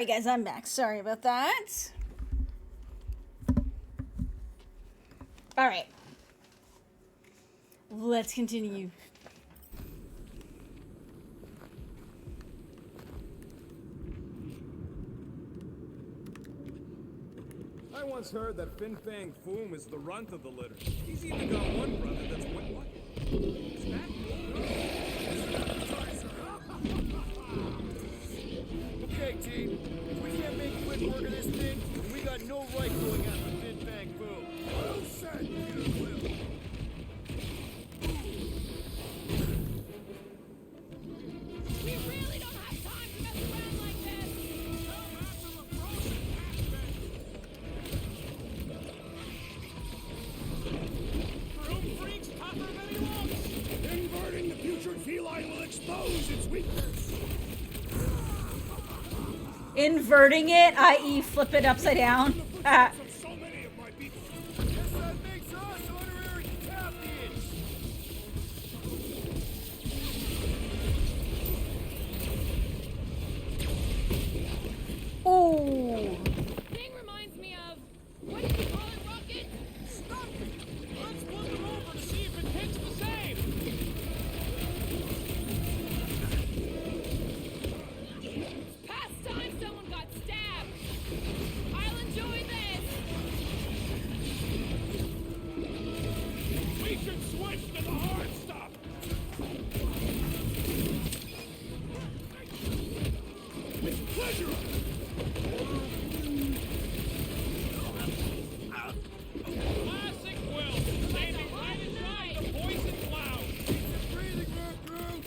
Hey guys, I'm back. Sorry about that. Alright. Let's continue. I once heard that Fin Fang Foom is the runt of the litter. He's even got one brother that's what? Is that okay, team. If we can't make quick work of this thing, then we got no right going after Fin Fang Foom. Well said, Peter Quill. We really don't have time to mess around like this! Tell Master the frozen Broom freaks tougher than he looks! Inverting the putrid feline will expose its weakness! Inverting it, i.e. flip it upside down. Of so many of my people. Guess that makes us honorary captains! Ooh. Thing reminds me of... What did you call it, Rocket? Stumpy! Let's flip him over to see if it hits the same! Past time someone got stabbed! I'll enjoy this! We should switch to the hard stuff! It's pleasure! Classic Will! Standing right in front of the poison cloud! Keep the breathing room, Groot!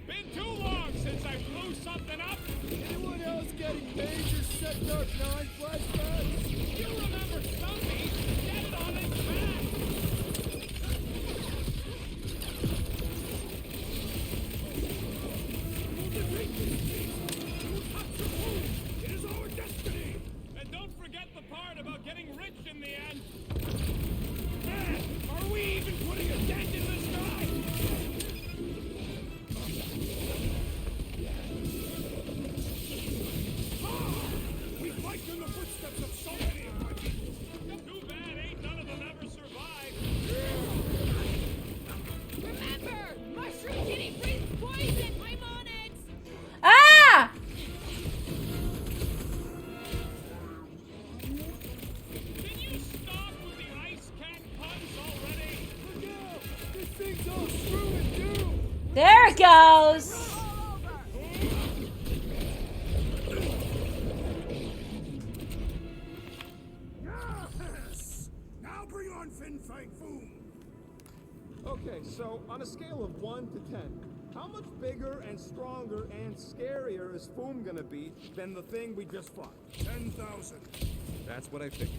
Been too long since I blew something up! Anyone else getting major Set Dark 9 flashbacks? You remember Stumpy? Get it on his back! It is our destiny! And don't forget the part about getting rich in the end! Man, are we even putting a dent in the sky? We fight in the footsteps of so many of my people! Too bad ain't none of them ever survived! Remember! Mushroom Kitty breathes poison! I'm on it! Ah! Can you stop with the ice cat puns already? Miguel, this thing's all screw and do! There it goes. Yes! Now bring on Fin Fang Foom! Okay, so on a scale of 1 to 10, how much bigger and stronger and scarier is Foom gonna be than the thing we just fought? 10,000. That's what I figured.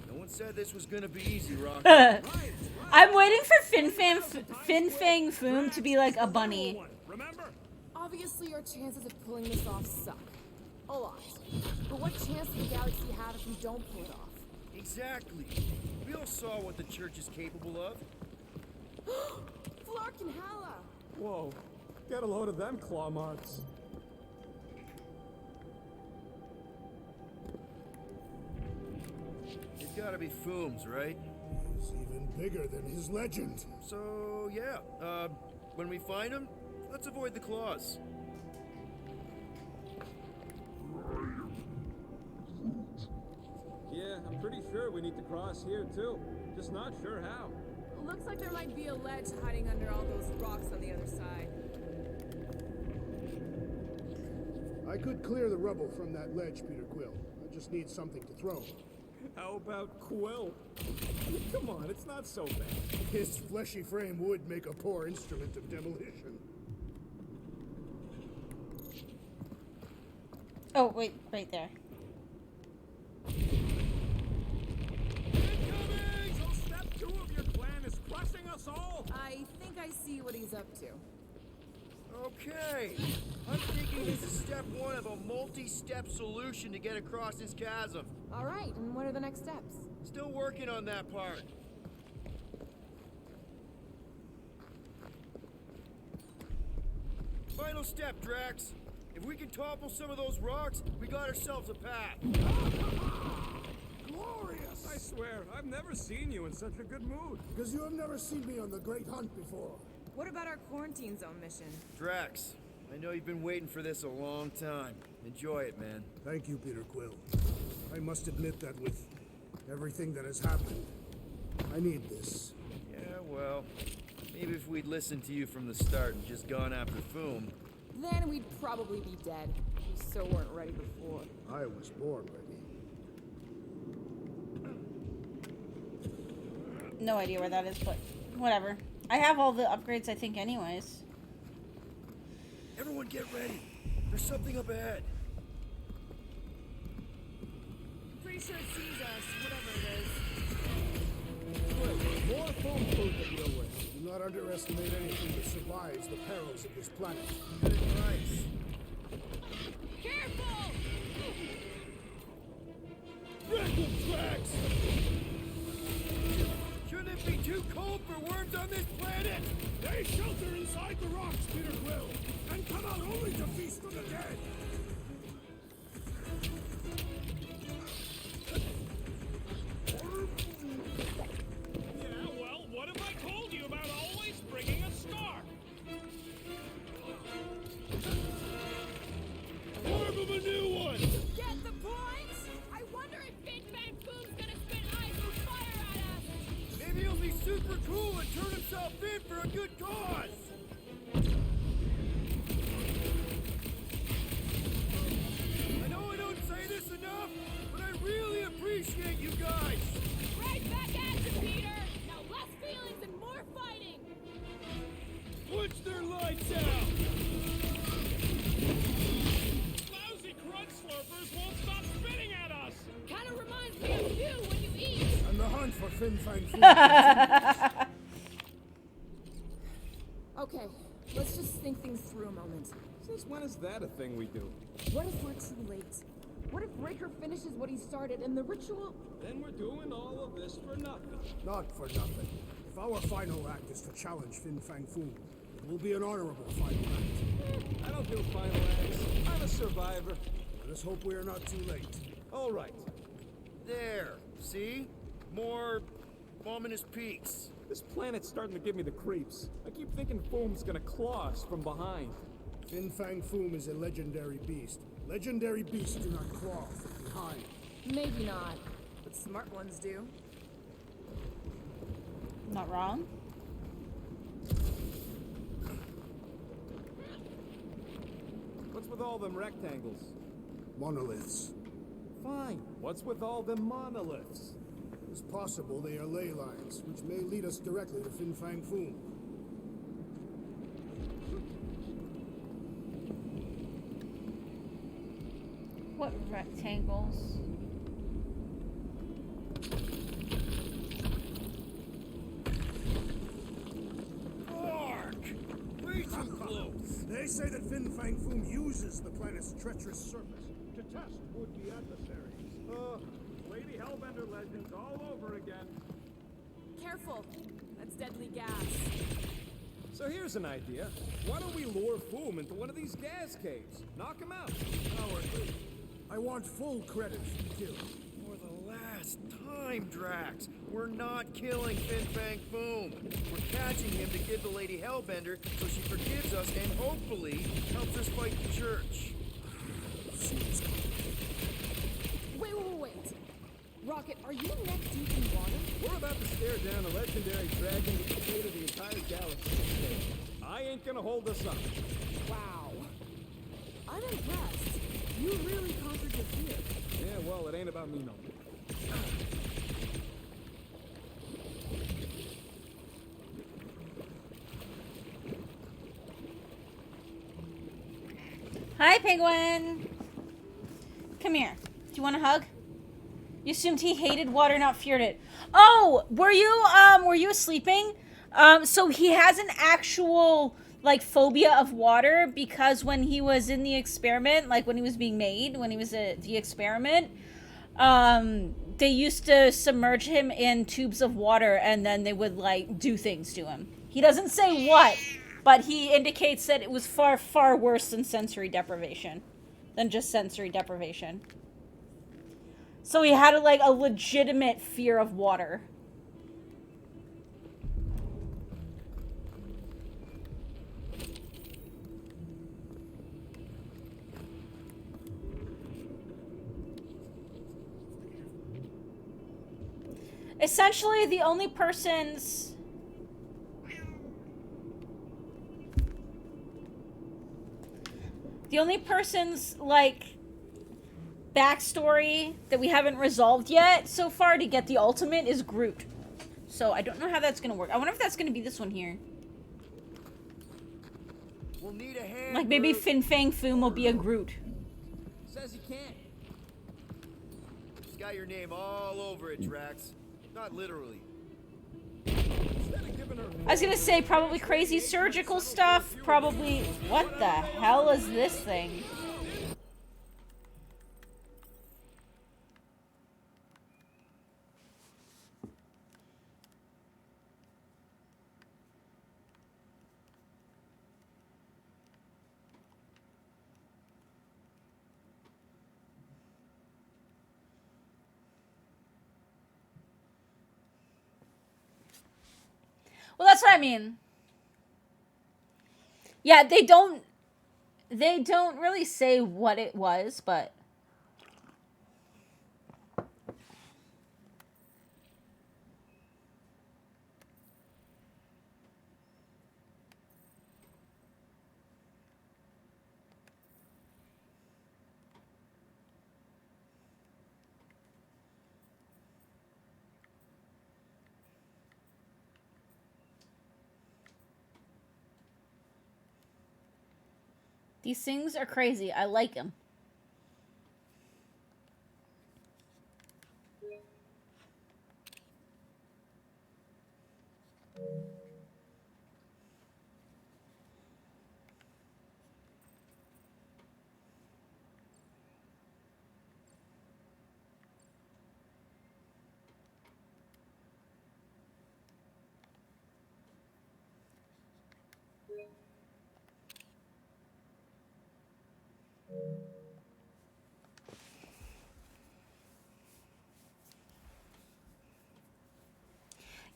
No one said this was gonna be easy, Rock. I'm waiting for Fin Fang Foom to be like a bunny. Remember? Obviously, our chances of pulling this off suck. A lot. But what chance does the galaxy have if we don't pull it off? Exactly. We all saw what the church is capable of. Flark and Hala! Whoa, get a load of them claw marks. It's gotta be Foom's, right? He's even bigger than his legend. So, yeah, when we find him, let's avoid the claws. Yeah, I'm pretty sure we need to cross here too. Just not sure how. Looks like there might be a ledge hiding under all those rocks on the other side. I could clear the rubble from that ledge, Peter Quill. I just need something to throw. How about Quill? Come on, it's not so bad. His fleshy frame would make a poor instrument of demolition. Oh, wait, right there. Incoming! So step 2 of your plan is crushing us all? I think I see what he's up to. Okay. I'm thinking this is step 1 of a multi-step solution to get across this chasm. Alright, and what are the next steps? Still working on that part. Final step, Drax. If we can topple some of those rocks, we got ourselves a path. Glorious! I swear, I've never seen you in such a good mood. Because you have never seen me on the Great Hunt before. What about our quarantine zone mission? Drax, I know you've been waiting for this a long time. Enjoy it, man. Thank you, Peter Quill. I must admit that with everything that has happened, I need this. Yeah, well, maybe if we'd listened to you from the start and just gone after Foom. Then we'd probably be dead. We so weren't ready before. I was born ready. No idea where that is, but whatever. I have all the upgrades, I think, anyways. Everyone get ready. There's something up ahead. Pretty sure it sees us, whatever it is. Quill, more foam food to deal with. Do not underestimate anything that survives the perils of this planet. Good advice. Careful! Wreckle tracks! Shouldn't it be too cold for worms on this planet? They shelter inside the rocks, Peter Quill, and come out only to feast on the dead. Yeah, well, what have I told you about always bringing a scar? Orb of a new one! Get the point? I wonder if Fin Fang Foom's gonna spit ice or fire at us! Maybe he'll be super cool and turn himself in for a good cause! I know I don't say this enough, but I really appreciate you guys! Right back at you, Peter! Now less feelings and more fighting! Switch their lights out! Lousy crud slurpers won't stop spitting at us! Kinda reminds me of you when you eat! And the hunt for Fin Fang Foom. Okay, let's just think things through a moment. Since when is that a thing we do? What if we're too late? What if Raker finishes what he started and the ritual... Then we're doing all of this for nothing. Not for nothing. If our final act is to challenge Fin Fang Foom, it will be an honorable final act. I don't do final acts. I'm a survivor. Let us hope we are not too late. All right. There, see? More ominous peaks. This planet's starting to give me the creeps. I keep thinking Foom's gonna claw us from behind. Fin Fang Foom is a legendary beast. Legendary beasts do not claw from behind. Maybe not, but smart ones do. Not wrong. What's with all them rectangles? Monoliths. Fine. What's with all them monoliths? It's possible they are ley lines, which may lead us directly to Fin Fang Foom. What rectangles? Ark! Way too close! They say that Fin Fang Foom uses the planet's treacherous surface to test would-be adversaries. Lady Hellbender legends all over again. Careful, that's deadly gas. So here's an idea. Why don't we lure Foom into one of these gas caves? Knock him out. Cowardly. I want full credit for the kill. For the last time, Drax, we're not killing Fin Fang Foom. We're catching him to give the Lady Hellbender so she forgives us and hopefully helps us fight the church. Wait. Rocket, are you neck deep in water? We're about to stare down a legendary dragon with the fate of the entire galaxy. I ain't gonna hold us up. Wow. I'm impressed. You really conquered your fear. Yeah, well, it ain't about me no more. Hi, Penguin. Come here. Do you want a hug? You assumed he hated water, not feared it. Oh, were you sleeping? So he has an actual like phobia of water because when he was in the experiment, like when he was being made, when he was the experiment, they used to submerge him in tubes of water and then they would like do things to him. He doesn't say what, But he indicates that it was far, far worse than sensory deprivation. Than just sensory deprivation. So he had like a legitimate fear of water. Essentially, the only person's... The only person's, like, backstory that we haven't resolved yet so far to get the ultimate is Groot. So I don't know how that's gonna work. I wonder if that's gonna be this one here. We'll need a hand. Like, maybe Groot. Fin Fang Foom will be a Groot. Says he can't. It's got your name all over it, Drax. Not literally. Instead of giving her I was gonna say, probably crazy surgical stuff. Probably... What the hell is this thing? Well, that's what I mean. Yeah, they don't really say what it was, but these things are crazy. I like them.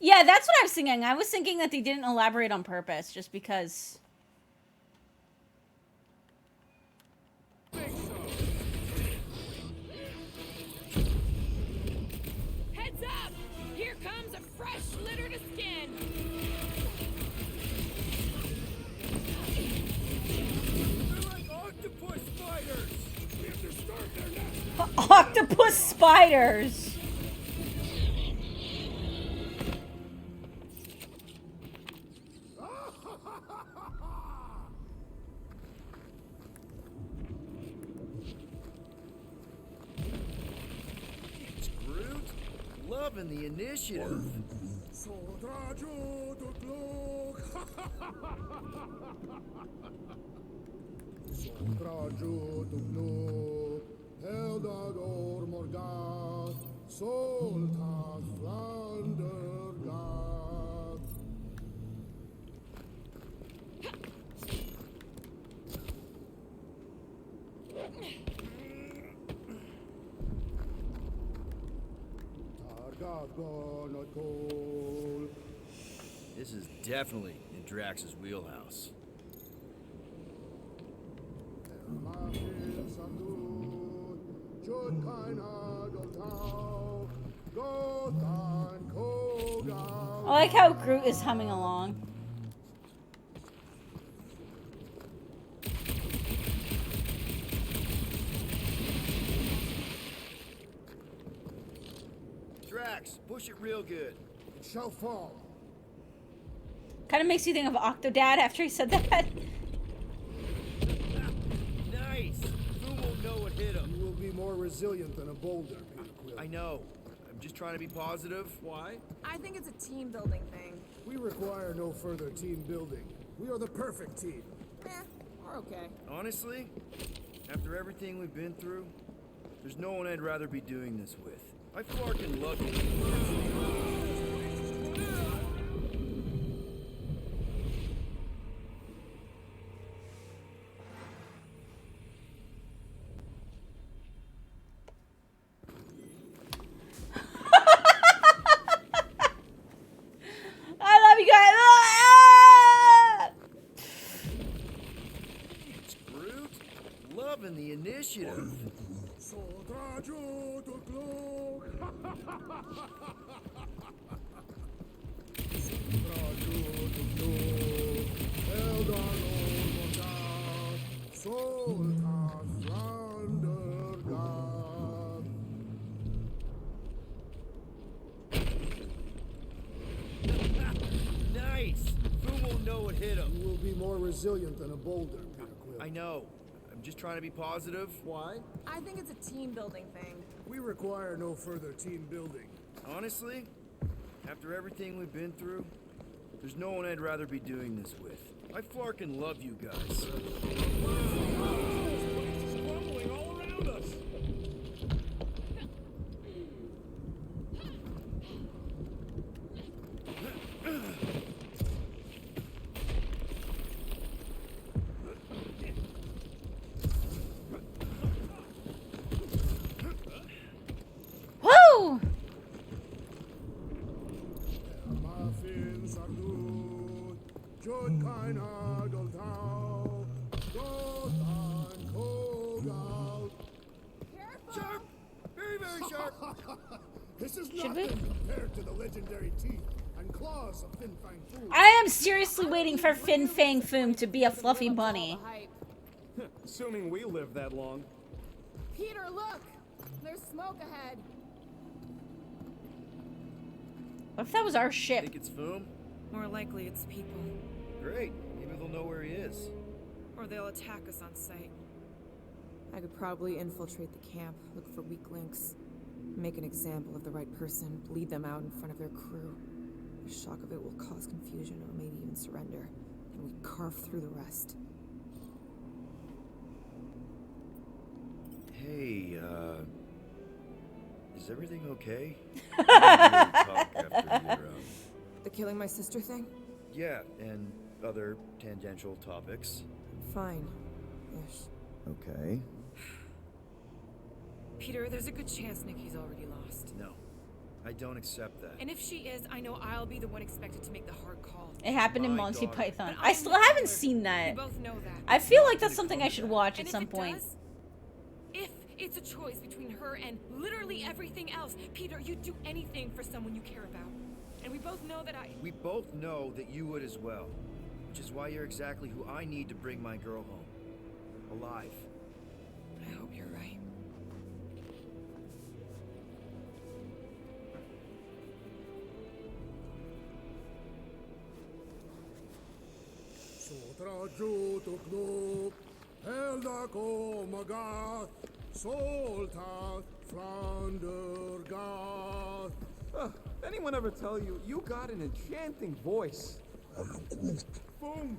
Yeah, that's what I was thinking. I was thinking that they didn't elaborate on purpose, just because... Heads up! Here comes a fresh litter to skin. They're like octopus spiders. We have to start their nest. Octopus spiders! It's Groot. Loving the initiative. Eldador Morgoth, Soltas Flandergath. Targagonotol. This is definitely in Drax's wheelhouse. Mafil Sandut, Jud Kaina Dotau, Gothan Kogal. I like how Groot is humming along. Drax, push it real good. It shall fall. Kind of makes you think of Octodad after he said that. Nice. Who won't know what hit him? You will be more resilient than a boulder, Peter Quill. I know. I'm just trying to be positive. Why? I think it's a team building thing. We require no further team building. We are the perfect team. We're okay. Honestly, after everything we've been through, there's no one I'd rather be doing this with. I fucking love you. Loving the initiative. Sotraju to glow. Sotraju to glow. Eldon Ormonda. Soltas Landergard. Nice! Foom won't know what hit him. You will be more resilient than a boulder, Peter Quill. I know. I'm just trying to be positive. Why? I think it's a team building thing. We require no further team building. Honestly, after everything we've been through, there's no one I'd rather be doing this with. I flarkin' love you guys. This place is crumbling all around us. Woo! Muffins are good. Jud keiner Goltau. Gotan Kogal. Sharp! Very, very sharp! This is Should we? nothing compared to the legendary teeth and claws of Fin Fang Foom. I am seriously waiting for Fin Fang Foom to be a fluffy bunny. All the hype. Assuming we live that long. Peter, look! There's smoke ahead. What if that was our ship? Think it's Foom? More likely it's people. Great. Maybe they'll know where he is. Or they'll attack us on sight. I could probably infiltrate the camp, look for weak links, make an example of the right person, lead them out in front of their crew. The shock of it will cause confusion or maybe even surrender. Then we carve through the rest. Hey, is everything okay? We didn't really talk after your, The killing my sister thing? yeah, and other tangential topics. Fine. Ish. Okay. Peter, there's a good chance Nikki's already lost. No, I don't accept that. And if she is, I know I'll be the one expected to make the hard call. It happened in My Monty daughter. Python. But I I'm still the haven't killer. seen We that. both know that. I feel like that's something I should watch And at if some it point. does, if it's a choice between her and literally everything else, Peter, you'd do anything for someone you care about. And we both know that We both know that you would as well, which is why you're exactly who I need to bring my girl home. Alive. I hope you're right. Sotraju to glow. Elda Komagat. Soltat Flandergard. Anyone ever tell you you got an enchanting voice? Boom!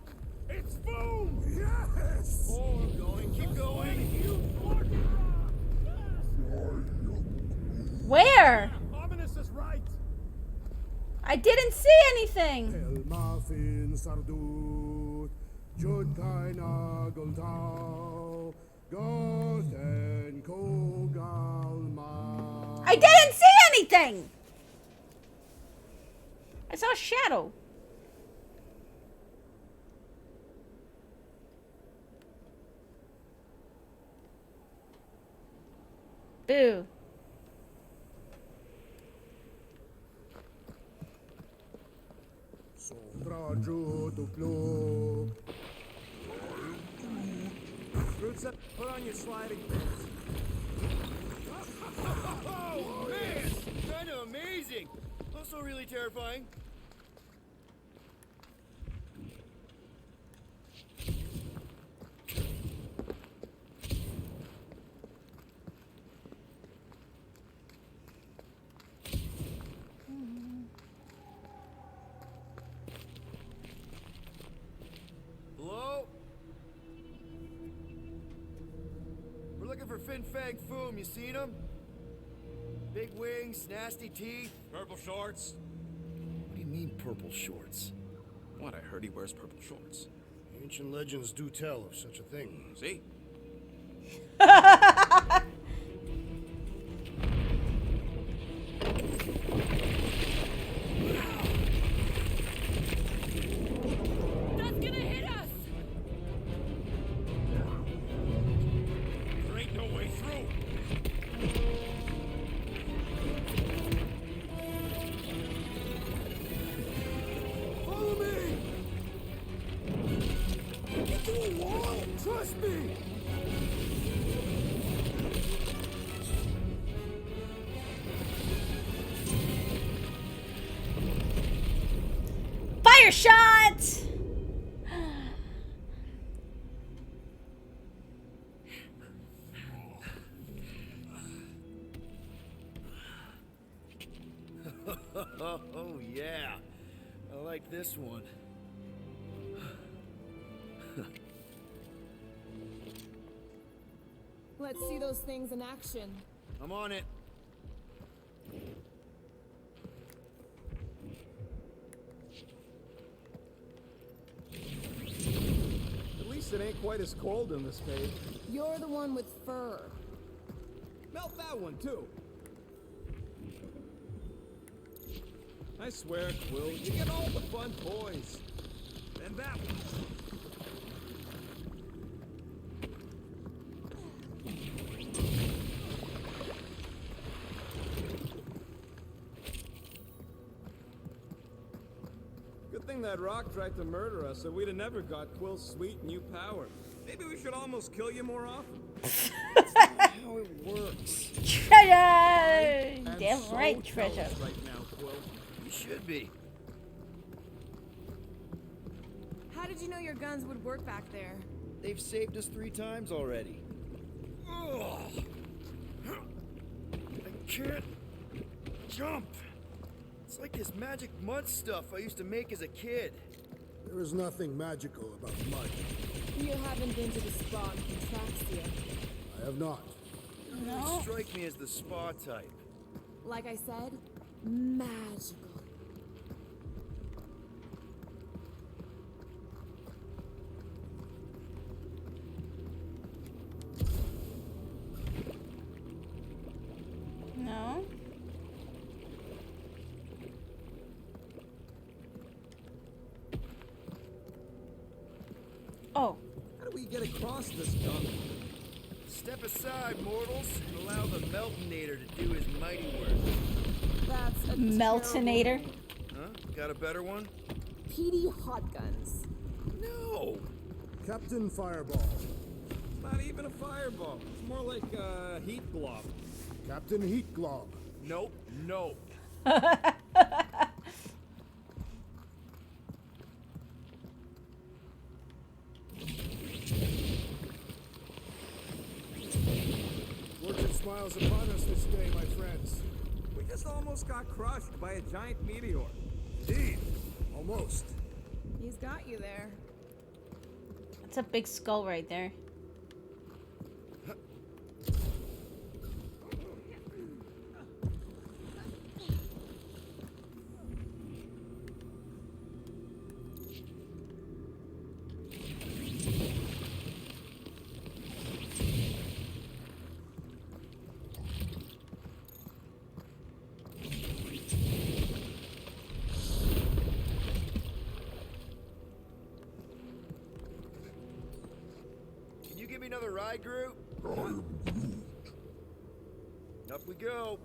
It's boom! Yes! Oh, I'm going. Keep going. Where? Ominous is right. I didn't see anything. El Muffin Sardut. Jud keiner Goltau. Goten Kogalma. I didn't see anything. I saw a shadow. Boo. Sotraju to glow. Roots up, put on your sliding pants. Oh, man! Kind of amazing. Also really terrifying. Hello? We're looking for Fin Fang Foom. You seen him? Big wings, nasty teeth. Purple shorts. What do you mean, purple shorts? What? I heard he wears purple shorts. Ancient legends do tell of such a thing. See? That's gonna hit us! Fire shot! Oh, yeah. I like this one. Let's see those things in action. I'm on it. At least it ain't quite as cold in this cave. You're the one with fur. Melt that one, too. I swear, Quill, you get all the fun toys. And that one. Good thing that rock tried to murder us, or we'd have never got Quill's sweet new power. Maybe we should almost kill you more often. How it works. Treasure! I'm Damn so right, treasure. jealous right now, Quill. You should be. How did you know your guns would work back there? They've saved us 3 times already. Ugh. I can't jump. It's like this magic mud stuff I used to make as a kid. There is nothing magical about mud. You haven't been to the spa in Contraxia. I have not. You No. strike me as the spa type. Like I said, magical. No. Oh. How do we get across this gunk? Step aside, mortals, and allow the Meltonator to do his mighty work. That's a Meltonator? terrible name. Huh? Got a better one? PD Hot Guns. No! Captain Fireball. It's not even a fireball. It's more like a heat glob. Captain Heat Glob. Nope, nope. Fortune smiles upon us this day, my friends. We just almost got crushed by a giant meteor. Indeed. Almost. He's got you there. That's a big skull right there. Can you give me another ride, Groot? Up we go.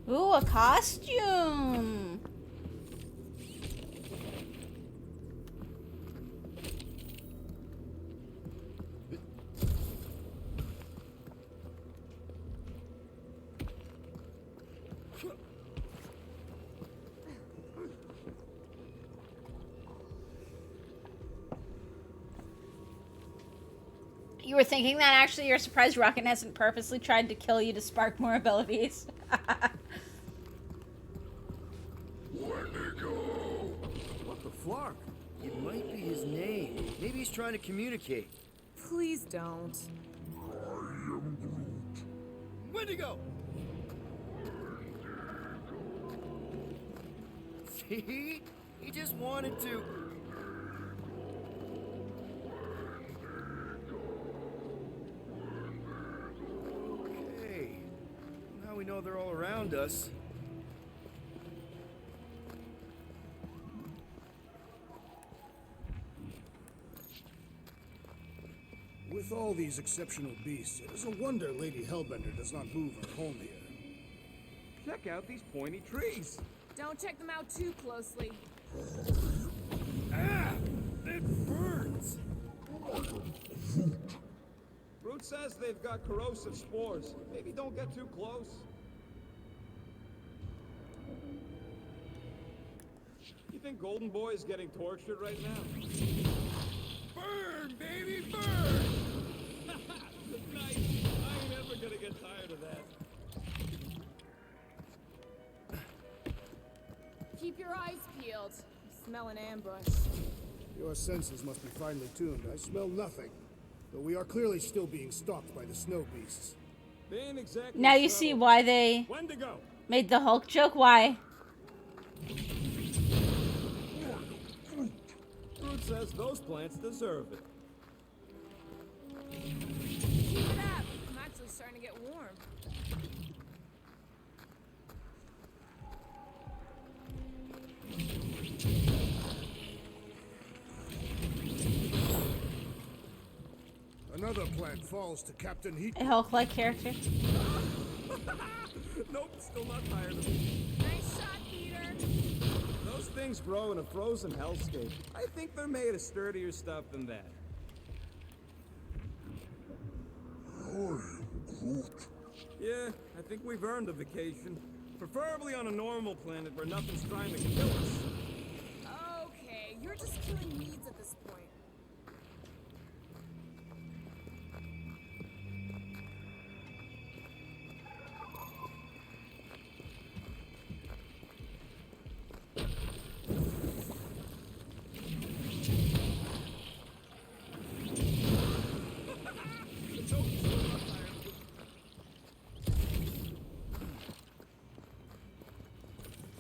Ooh, a costume. You were thinking that actually you're surprised Rocket hasn't purposely tried to kill you to spark more abilities. What the flark? It might be his name. Maybe he's trying to communicate. Please don't. Wendigo! See? He just wanted to. Okay. Now we know they're all around us. With all these exceptional beasts, it is a wonder Lady Hellbender does not move her home here. Check out these pointy trees. Don't check them out too closely. Ah! It burns! Root says they've got corrosive spores. Maybe don't get too close. You think Golden Boy is getting tortured right now? Burn, baby, burn! Nice. I ain't ever gonna get tired of that. Keep your eyes peeled. Smell an ambush. Your senses must be finely tuned. I smell nothing. Though we are clearly still being stalked by the snow beasts. They ain't exactly Now you subtle. see why they When to go? made the Hulk joke. Why? Root says those plants deserve it. Keep it up. I'm actually starting to get warm. Another plant falls to Captain Heat. A Hulk-like character. Nope, still not tired of it. Nice shot, Peter. Those things grow in a frozen hellscape. I think they're made of sturdier stuff than that. Yeah, I think we've earned a vacation. Preferably on a normal planet where nothing's trying to kill us. Okay, you're just killing weeds at this point.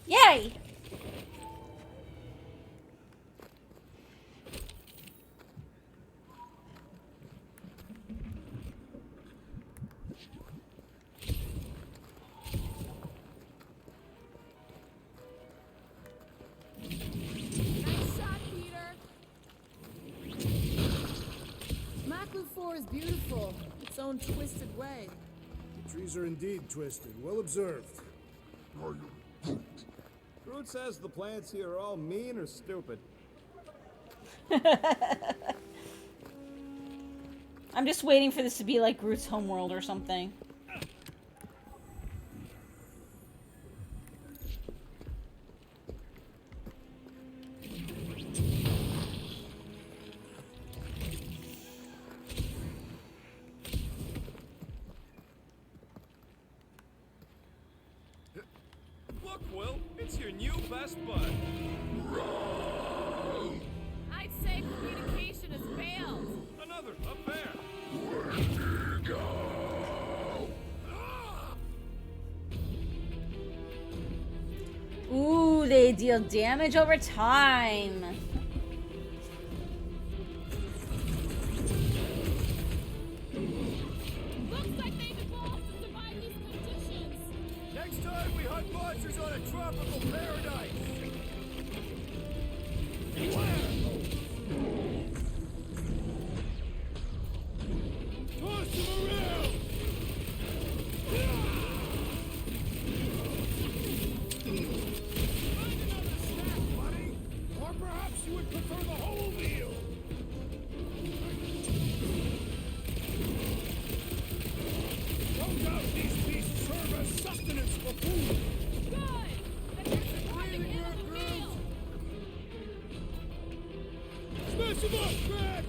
Yay! Nice shot, Peter. Maklu 4 is beautiful. Its own twisted way. The trees are indeed twisted. Well observed. Root says the plants here are all mean or stupid. I'm just waiting for this to be like Groot's homeworld or something. Look, Will, it's your new best bud. I'd say communication has failed. Another up there. Ooh, they deal damage over time. Looks like they've evolved to survive these conditions. Next time we hunt monsters on a tropical paradise! Toss him around! Find another snack, buddy! Or perhaps you would prefer the whole meal! No doubt these beasts serve as sustenance for food! Good. Then here's something into the meal. Smash him up, Drax!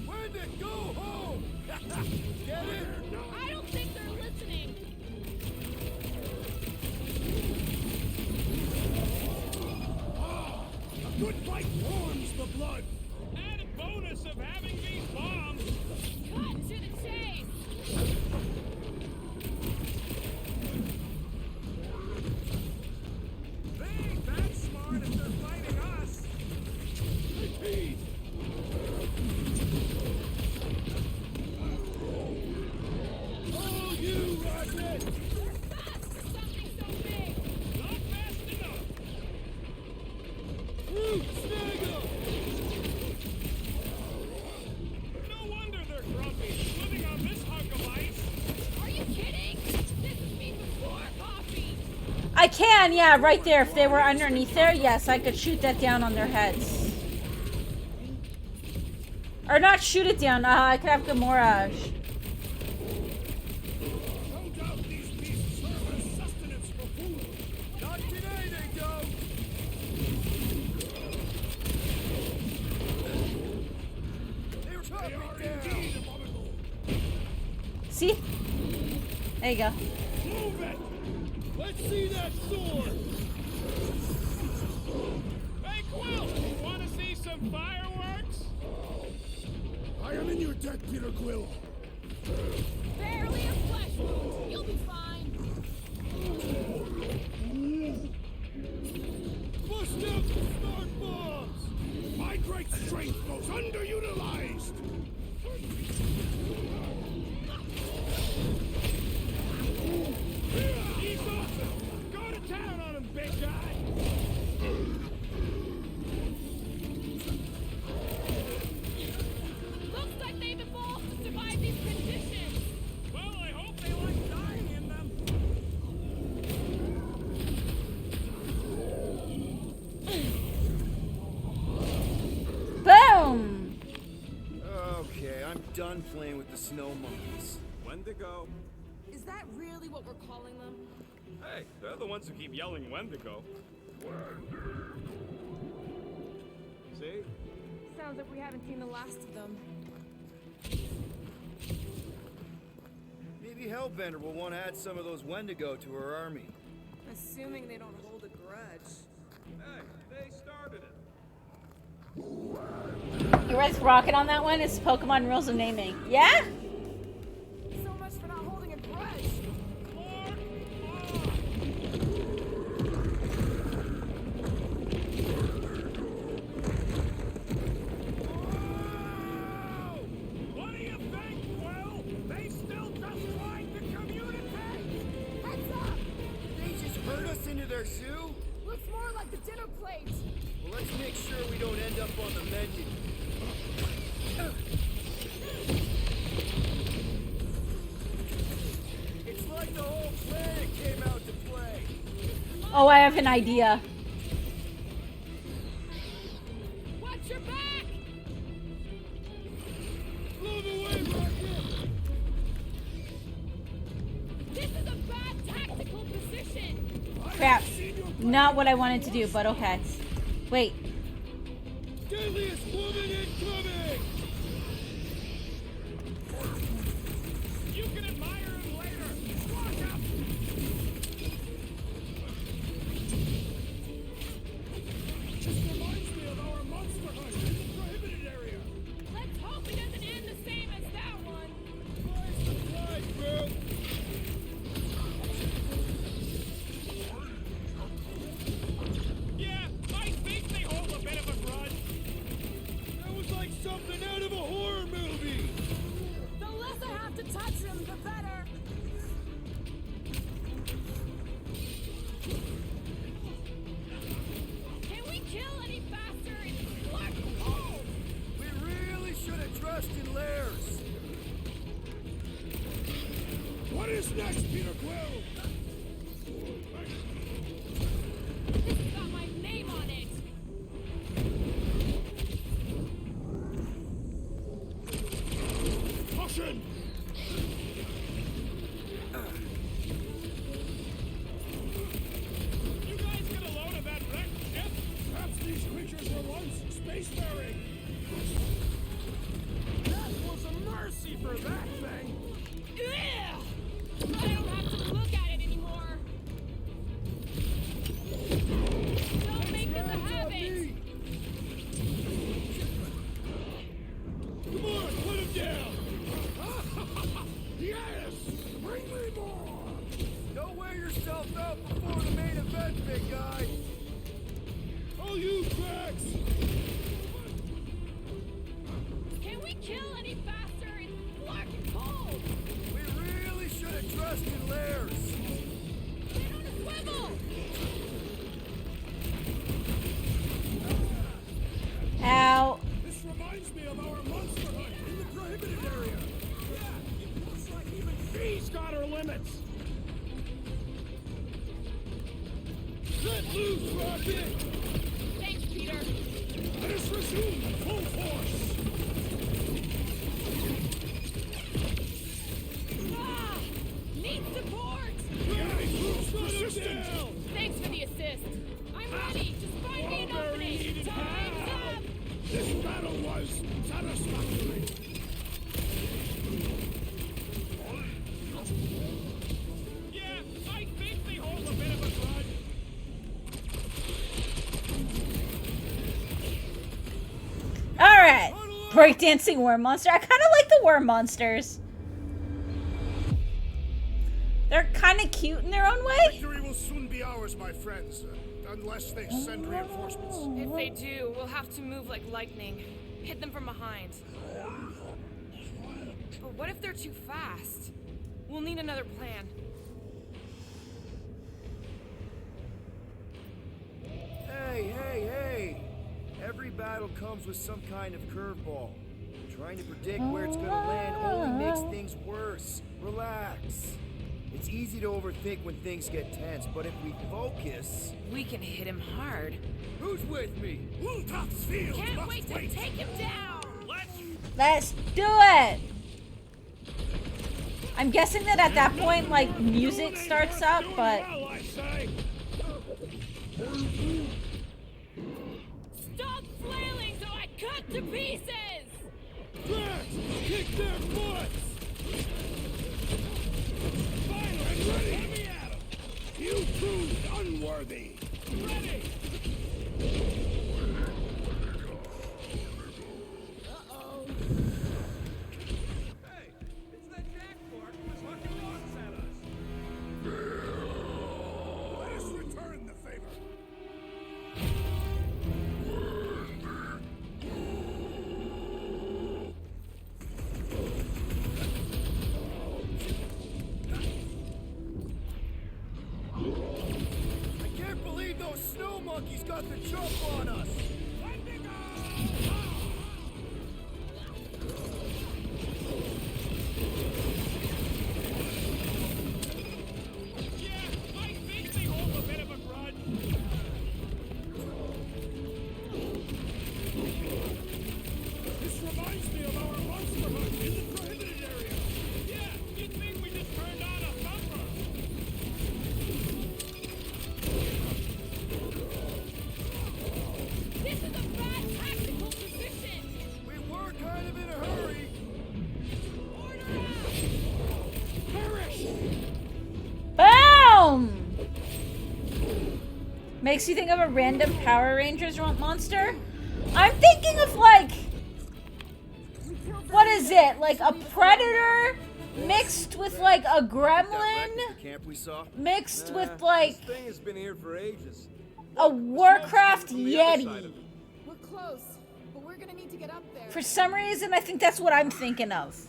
When to go home? Get it? I don't think they're listening. A good fight warms the blood! Added bonus of having these bombs! Cut to the chase. They ain't that smart if they're fighting us. Repeat! Oh, you rocket! They're fast for something so big. Not fast enough! Root, snag 'em! No wonder they're grumpy, living on this hunk of ice! Are you kidding? This is me before coffee. I can, yeah, right there. If they were underneath there, yes, I could shoot that down on their heads. Or not shoot it down, I could have Gamora. No doubt these beasts serve as sustenance for food. Not today, they don't! They were They chopping are down! indeed abominable. See? There you go. Move it! Let's see that sword! Hey, Quill! Want to see some fireworks? I am in your debt, Peter Quill. Barely a flesh wound. You'll be fine. Bust out the smart bombs! My great strength goes underutilized. He's awesome! Go to town on him, big guy! Looks like they've evolved to survive these conditions. Well, I hope they like dying in them. Boom! Okay, I'm done playing with the snow monkeys. Wendigo. Is that really what we're calling them? Hey, they're the ones who keep yelling Wendigo. See? Sounds like we haven't seen the last of them. Maybe Hellbender will want to add some of those Wendigo to her army. Assuming they don't hold a grudge. Hey, they started it. You read Rocket on that one? It's Pokemon Rules of Naming. Yeah? So much for not holding a grudge. What do you think, Quill? They still just trying to communicate! Heads up! They just herd us into their zoo? Looks more like the dinner plate. Well, let's make sure we don't end up on the menu. It's like the whole planet came out to play. Oh, I have an idea. Watch your back! Move away, Rocket! This is a bad tactical position. Crap. Not what I wanted to do, but okay. Wait. Deadliest woman incoming! You can admire him later. Walk up! This reminds me of our monster hunt in the prohibited area. Let's hope it doesn't end the same as that one. Nice surprise, bro. Yeah, I think they hold a bit of a grudge. That was like something out of a horror movie. The less I have to touch him, the better. Can we kill any faster? It's Clark. Oh! We really should have trusted Lairs. What is next, Peter Quill? This has got my name on it. Caution! You guys get a load of that wrecked ship? Perhaps these creatures were once spacefaring. That was a mercy for that thing. Ugh! I don't have to look at it anymore. Don't make this a habit. Come on, put him down. Yes! Bring me more! Don't wear yourself out before the main event, big guy. Oh, you cracks! Can we kill any faster? It's Clark and cold. We really should have trusted Lairs. Get on a swivel. Ow. This reminds me of our monster hunt in the prohibited area. Yeah, it looks like even she's got her limits. Let loose, Rocket! Thanks, Peter. Let us resume full force! Ah! Need support! Enemy troops persistent! Thanks for the assist. I'm ready. Just find me an Very opening. needed Time's help. up. This battle was satisfactory. Yeah, I think they hold a bit of a grudge. Alright. Breakdancing worm monster. I kind of like the worm monsters. They're kind of cute in their own way. Victory will soon be ours, my friends, unless they send reinforcements. If they do, we'll have to move like lightning. Hit them from behind. But what if they're too fast? We'll need another plan. Hey! Every battle comes with some kind of curveball. Trying to predict where it's gonna land only makes things worse. Relax. It's easy to overthink when things get tense, but if we focus... We can hit him hard. Who's with me? Wultaf's field Can't must wait to wait. take him down. Let's do it. I'm guessing that at that point, like, music starts up, but... Hell, I say. Stop flailing so I cut to pieces. Drax, kick their butts! Finally, ready! Let me at 'em! You proved unworthy! Ready! Uh-oh. Hey, it's that Jack Fork who was hucking rocks at us. Let us return the favor. I can't believe those snow monkeys got the jump on us! Yeah, I think they hold a bit of a grudge. This reminds me of our monster hunt in the prohibited area. Yeah, you'd think we just turned on a thumper. This is a bad tactical position. We were kind of in a hurry! Order out. Perish! Boom! Makes you think of a random Power Rangers monster? I'm thinking of, like... What is it? Like a predator mixed with, like, a That gremlin wreck at the camp we saw? mixed with, This like, thing has been here for ages. a Warcraft From the other side Yeti. of it. We're close, but we're gonna need to get up there. For some reason, I think that's what I'm thinking of.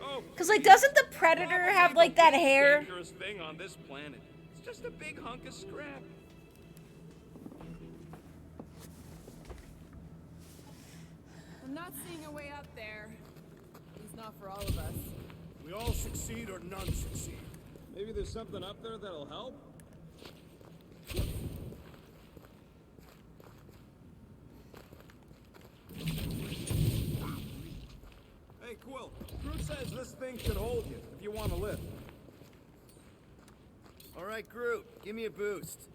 Oh, Because, like, doesn't the predator have, like, that hair? dangerous thing on this planet. It's just a big hunk of scrap. I'm not seeing a way up there. At least not for all of us. We all succeed or none succeed. Maybe there's something up there that'll help? Hey, Quill. Groot says this thing should hold you if you want to live. Alright, Groot, give me a boost.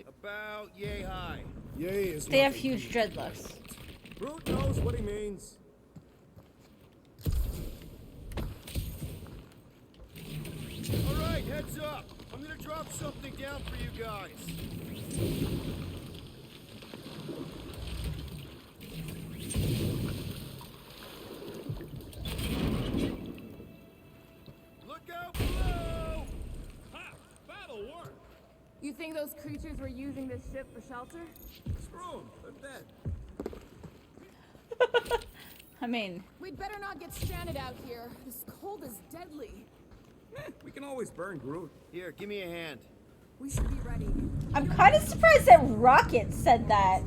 About yay high. Yay is They have nothing. huge dreadlocks. Groot knows what he means. Alright, heads up. I'm gonna drop something down for you guys. Look out below! Ha! That'll work! You think those creatures were using this ship for shelter? Screw 'em. They're dead. I mean, We'd better not get stranded out here. This cold is deadly. We can always burn Groot. Here, give me a hand. We should be ready. I'm kind of surprised that Rocket said that.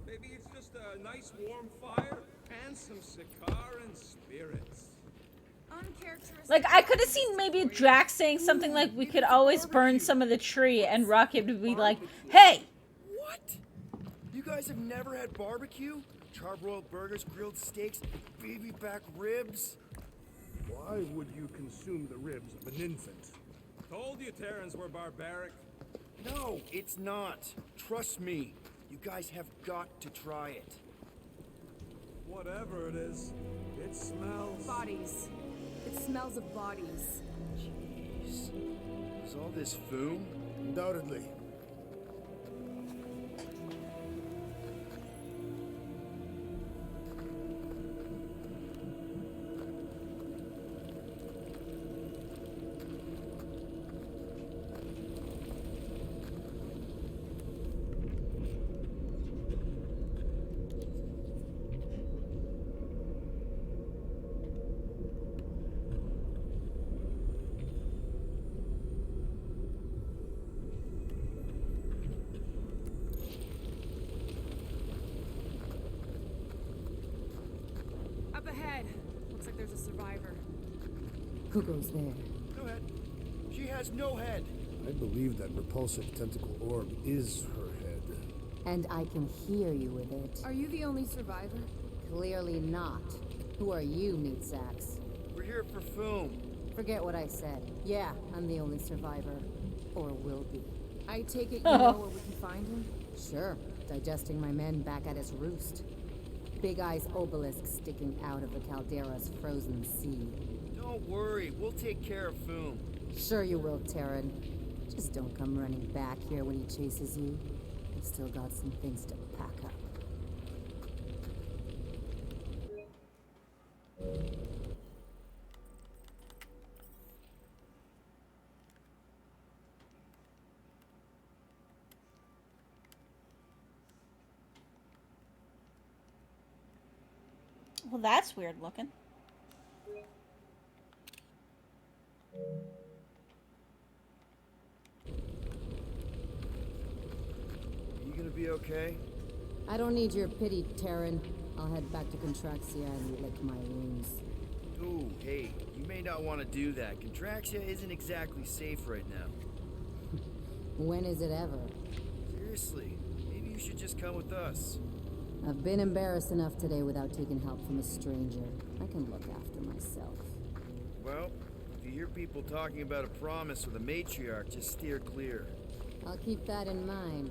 Maybe it's just a nice warm fire and some Sakaran spirits. I'm uncharacteristic. Like, I could have seen maybe Drax saying something like, we could always burn some of the tree, and Rocket would be like, hey! What? You guys have never had barbecue? Charbroiled burgers, grilled steaks, baby back ribs? Why would you consume the ribs of an infant? Told you Terrans were barbaric. No, it's not. Trust me. You guys have got to try it. Whatever it is, it smells. Bodies. It smells of bodies. Jeez. Is all this foom? Undoubtedly. Up ahead. Looks like there's a survivor. Who goes there? No head. She has no head. I believe that repulsive tentacle orb is her head. And I can hear you with it. Are you the only survivor? Clearly not. Who are you, meat sacks? We're here for foom. Forget what I said. Yeah, I'm the only survivor. Or will be. I take it you know where we can find him? Sure, digesting my men back at his roost. Big Eye's obelisk sticking out of the Caldera's frozen sea. Don't worry, we'll take care of foom. Sure you will, Terran. Just don't come running back here when he chases you. I've still got some things to pack up. Well, that's weird looking. Are you gonna be okay? I don't need your pity, Terran. I'll head back to Contraxia and lick my wounds. Ooh, hey, you may not want to do that. Contraxia isn't exactly safe right now. When is it ever? Seriously, maybe you should just come with us. I've been embarrassed enough today without taking help from a stranger. I can look after myself. Well, if you hear people talking about a promise with a matriarch, just steer clear. I'll keep that in mind.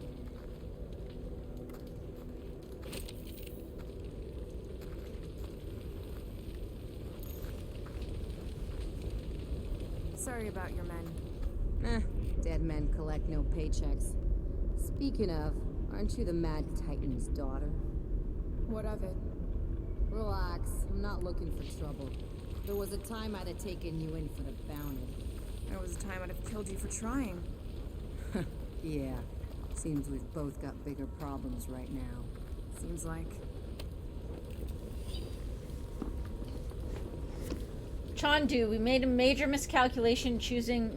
Sorry about your men. Dead men collect no paychecks. Speaking of, aren't you the Mad Titan's daughter? What of it? Relax, I'm not looking for trouble. There was a time I'd have taken you in for the bounty. There was a time I'd have killed you for trying. Yeah, seems we've both got bigger problems right now. Seems like. Chandu, we made a major miscalculation choosing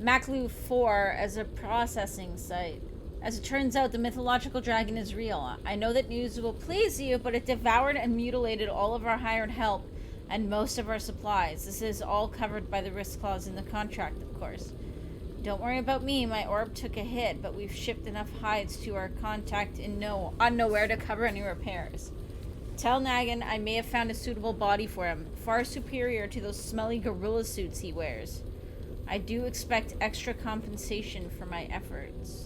Maklu 4 as a processing site. As it turns out, the mythological dragon is real. I know that news will please you, but it devoured and mutilated all of our hired help and most of our supplies. This is all covered by the risk clause in the contract, of course. Don't worry about me, my orb took a hit, but we've shipped enough hides to our contact in Nowhere to cover any repairs. Tell Nagan I may have found a suitable body for him, far superior to those smelly gorilla suits he wears. I do expect extra compensation for my efforts.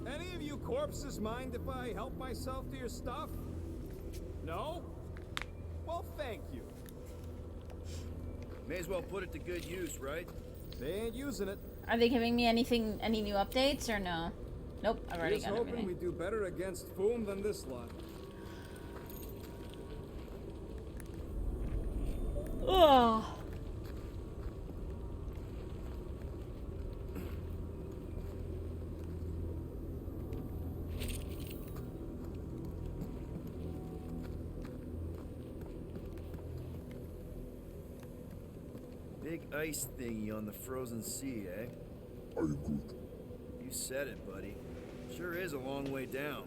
Any of you corpses mind if I help myself to your stuff? No? Well, thank you. May as well put it to good use, right? They ain't using it. Are they giving me any new updates or no? Nope, I've already Here's got hoping everything. we do better against Foom than this lot. Ugh. Big ice thingy on the frozen sea, eh? Are you good? You said it, buddy. Sure is a long way down.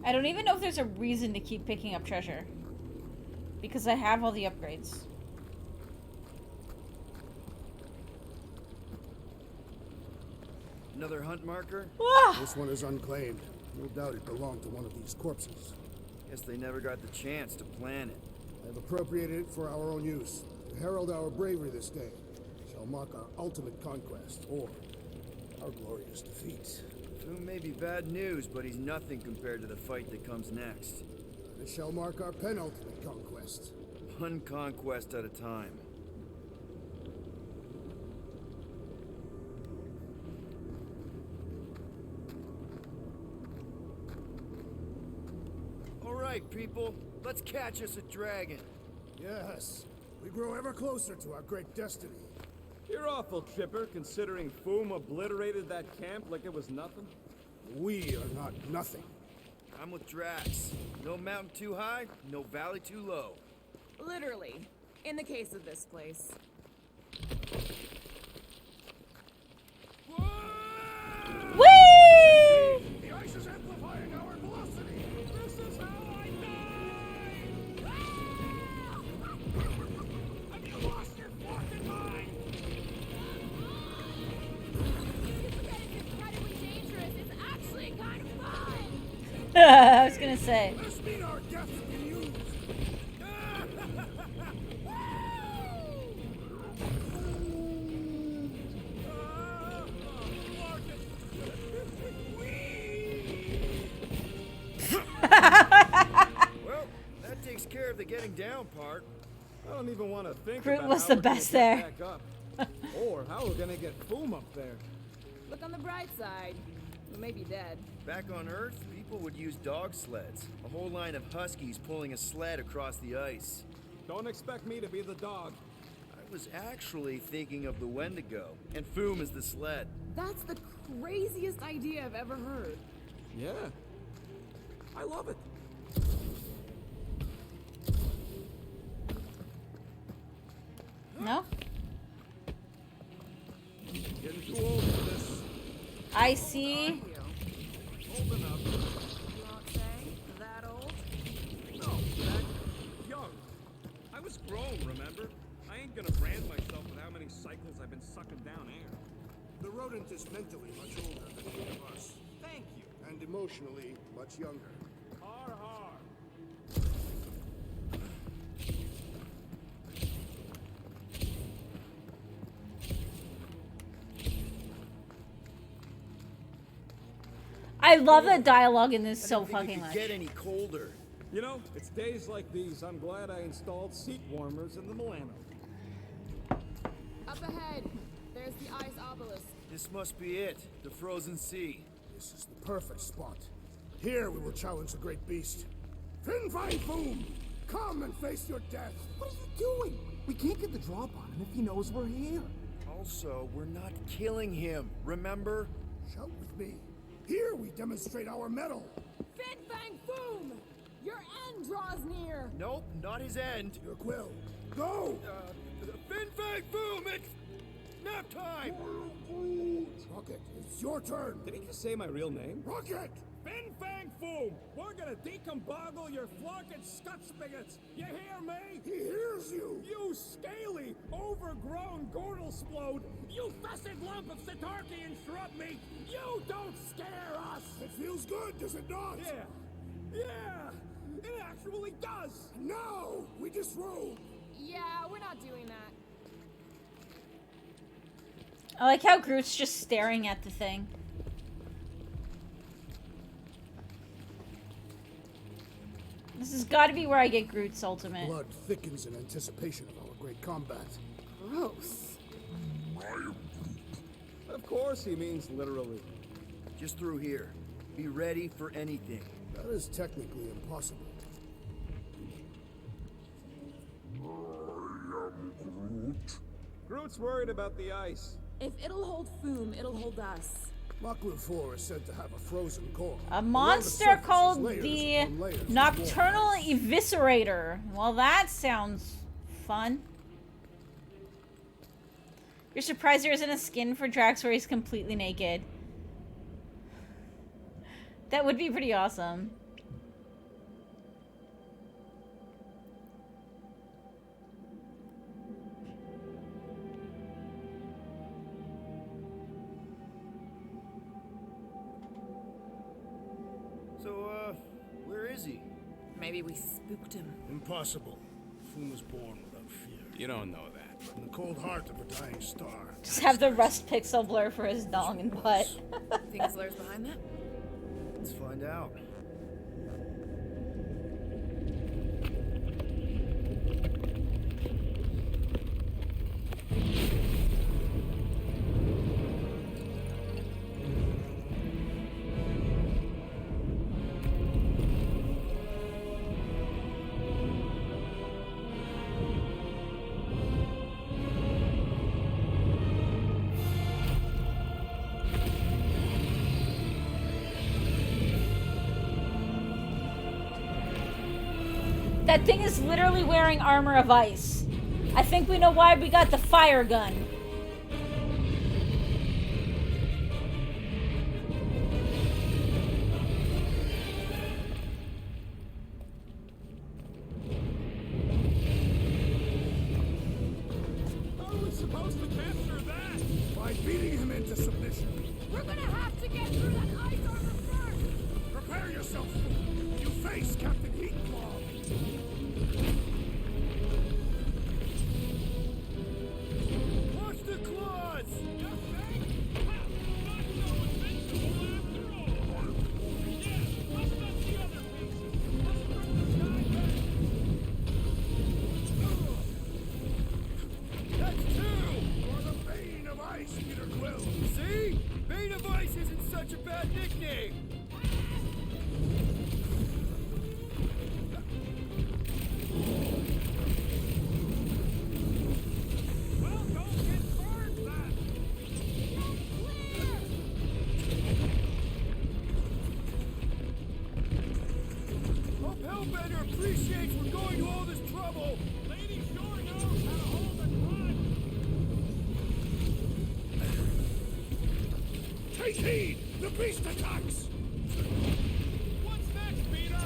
I don't even know if there's a reason to keep picking up treasure. Because I have all the upgrades. Another hunt marker? Ah! This one is unclaimed. No doubt it belonged to one of these corpses. Guess they never got the chance to plan it. I have appropriated it for our own use. To herald our bravery this day. Shall mark our ultimate conquest, or our glorious defeat. Foom may be bad news, but he's nothing compared to the fight that comes next. And it shall mark our penultimate conquest. One conquest at a time. All right, people, let's catch us a dragon. Yes, we grow ever closer to our great destiny. You're awful chipper, considering Foom obliterated that camp like it was nothing. We are not nothing. I'm with Drax. No mountain too high, no valley too low. Literally. In the case of this place. Whee! The ice is amplifying our velocity. This is how I die! Have you lost your fucking mind? You forget it's incredibly dangerous. It's actually kind of fun. I was gonna say. This mean our deaths can use. Well, that takes care of the getting down part. I don't even want to think Groot about was how the we're gonna best get there. back up. Or how we're gonna get Foom up there. Look on the bright side. We may be dead. Back on Earth, people would use dog sleds. A whole line of huskies pulling a sled across the ice. Don't expect me to be the dog. I was actually thinking of the Wendigo, and Foom is the sled. That's the craziest idea I've ever heard. Yeah. I love it. No? Getting too old for this. I see. Old enough. You won't say? That old? No, that young. I was grown, remember? I ain't gonna brand myself with how many cycles I've been sucking down air. The rodent is mentally much older than any of us. Thank you. And emotionally much younger. Har har. I love the dialogue in this I so didn't think fucking it could much. get any colder. You know, it's days like these I'm glad I installed seat warmers in the Milano. Up ahead. There's the ice obelisk. This must be it, the frozen sea. This is the perfect spot. Here we will challenge the great beast. Fin Fang Foom! Come and face your death! What are you doing? We can't get the drop on him if he knows we're here. Also, we're not killing him, remember? Shout with me. Here we demonstrate our mettle. Fin Fang Foom! Your end draws near! Nope, not his end. Your quill. Go! Fin Fang Foom, it's nap time! Rocket, it's your turn. Did he just say my real name? Rocket! Fin Fang Foom! We're gonna decomboggle your flunking scut spigots! You hear me? He hears you! You scaly, overgrown Gordlesplode! You fessed lump of Satarkian shrub meat! You don't scare us! It feels good, does it not? Yeah! Yeah! It actually does! Now we disrobe! Yeah, we're not doing that. I like how Groot's just staring at the thing. This has got to be where I get Groot's ultimate. Blood thickens in anticipation of our great combat. Gross. Of course he means literally. Just through here. Be ready for anything. That is technically impossible. Groot's worried about the ice. If it'll hold Foom, it'll hold us. Maklu 4 is said to have a frozen core. A Around the monster surface is called layers the upon layers of Nocturnal warm ice. Eviscerator. Well, that sounds fun. You're surprised there isn't a skin for Drax where he's completely naked. That would be pretty awesome. So, where is he? Maybe we spooked him. Impossible. Foom was born without fear. You don't know that. In the cold heart of a dying star. Just have the rust pixel blur for his dong and butt. Think Zlair's behind that? Let's find out. That thing is literally wearing armor of ice. I think we know why we got the fire gun. How are we supposed to capture that? By beating him into submission. We're gonna have to get through that ice armor first! Prepare yourself, Foom. You face Captain Heatclaw. Watch the claws! Just think? Ha! Not so invincible after all! Yeah, let's not the other pieces. Let's strip this guy back. That's two! You're the Bane of Ice, Peter Quill. See? Bane of Ice isn't such a bad nickname! Well, don't get burned then. Hope Hellbender appreciates we're going to all this trouble! Lady sure knows how to hold a grudge. Take heed! The beast attacks! What's next, Peter?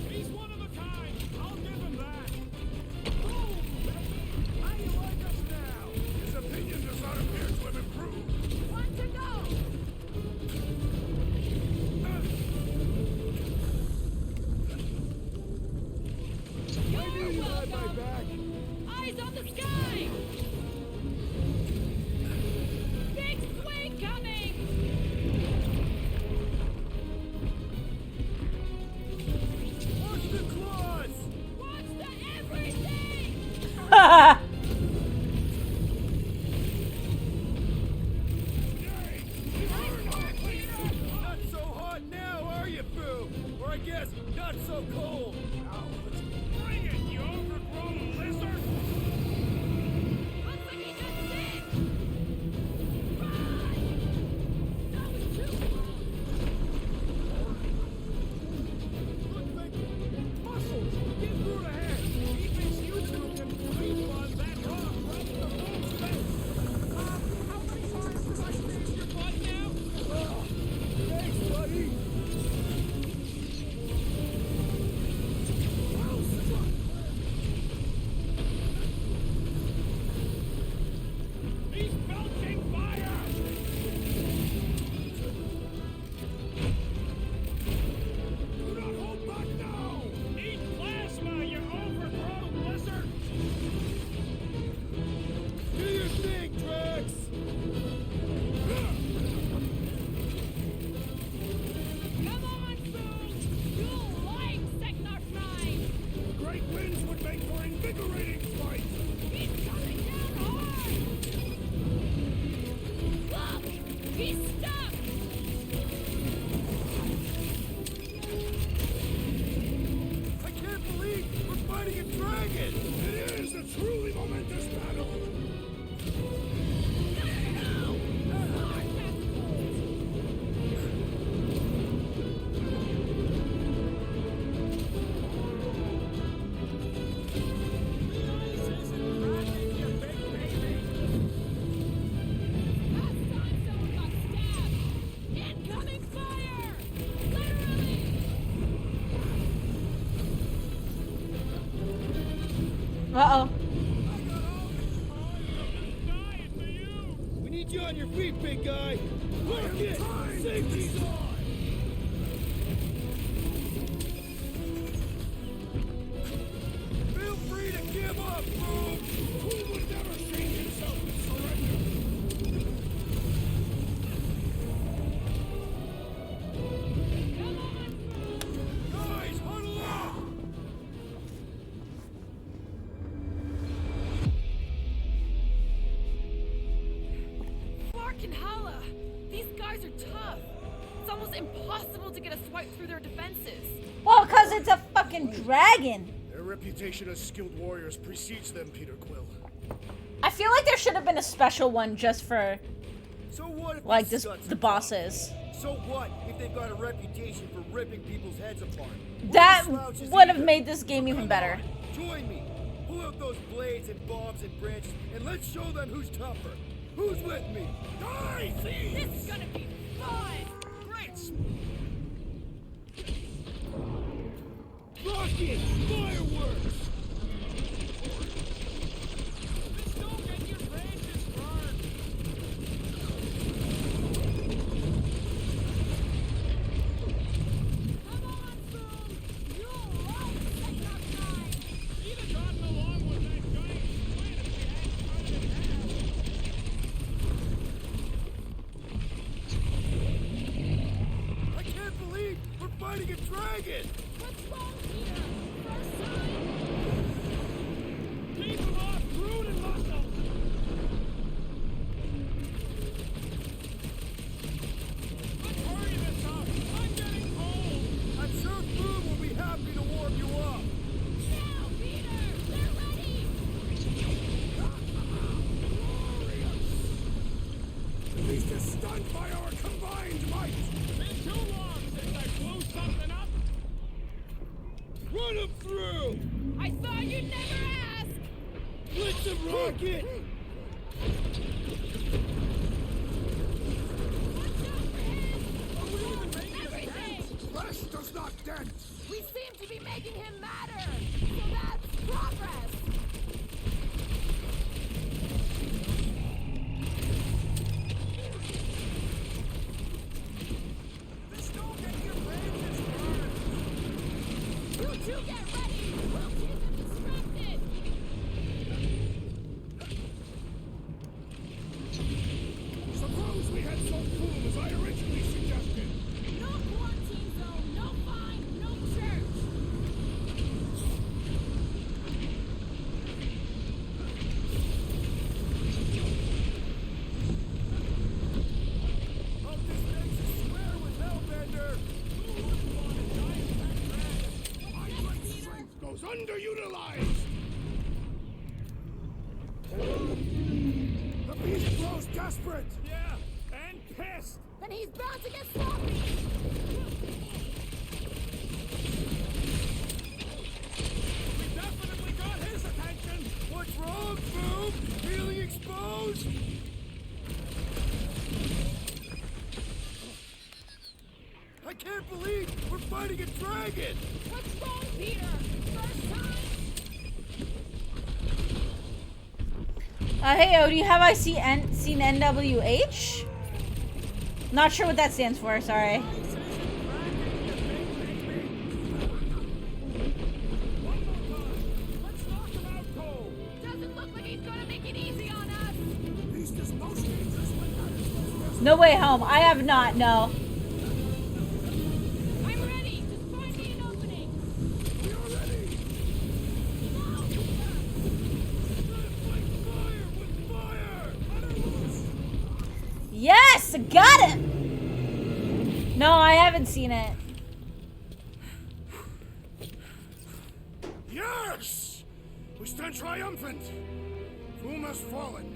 He's one of a kind. I'll give him that. Boom, baby. How do you like us now? His opinion does not appear to have improved. One to go! Maybe you had my back. Eyes on the sky! Uh-oh. We need you on your feet, big guy. Work it. Safety's on. Feel free to give up, Boom. Who would never change himself and surrender? Guys, huddle up. Clark and Hala! These guys are tough. It's almost impossible to get a swipe through their defenses. Well, because it's a fucking dragon. Their reputation as skilled warriors precedes them, Peter Quill. I feel like there should have been a special one just for, So what if like, these this, guts the are bosses. tough? So what if they've got a reputation for ripping people's heads apart? We're That no slouches would have either. made this game even Come better. on, join me. Pull out those blades and bombs and branches, and let's show them who's tougher. Who's with me? Die, thieves! This is gonna be fun! Great! Rocket! Fireworks! Just don't get your branches burned! Come on, Boom! You'll love setting up time! He'd have gotten along with that giant squid if we hadn't cut it in half. I can't believe we're fighting a dragon! What's wrong here? First time? Keep him off crude and muscle! Let's hurry this up! I'm getting cold! I'm sure Boom will be happy to warm you up. Now, Peter! They're ready! The beast is stunned by our combined might. Been too long since I blew something up! Run him through! I thought you'd never ask! Blitz him, Rocket! Everything! Flesh does not dent! We seem to be making him matter! So that's progress! Just don't get your branches burned! You two get ready! We'll keep him distracted! Suppose we had some food as I originally suggested. No quarantine zone, no fine, no church! Hope this makes us square with Hellbender! Strength goes underutilized. The beast grows desperate. Yeah, and pissed! Then he's bound to get sloppy! We definitely got his attention! What's wrong, Boom? Feeling exposed? I can't believe we're fighting a dragon! What's wrong, Peter? First time? Hey, Odie, have I seen NWH? Not sure what that stands for, sorry. Let's knock him out cold! Doesn't look like he's gonna make it easy on us! Beast is most dangerous when that is No Way Home. I have not, no. I'm ready! Just find me an opening! We are ready. Now, Fire with fire! Yes! Got it! No, I haven't seen it. Yes! We stand triumphant. Foom has fallen.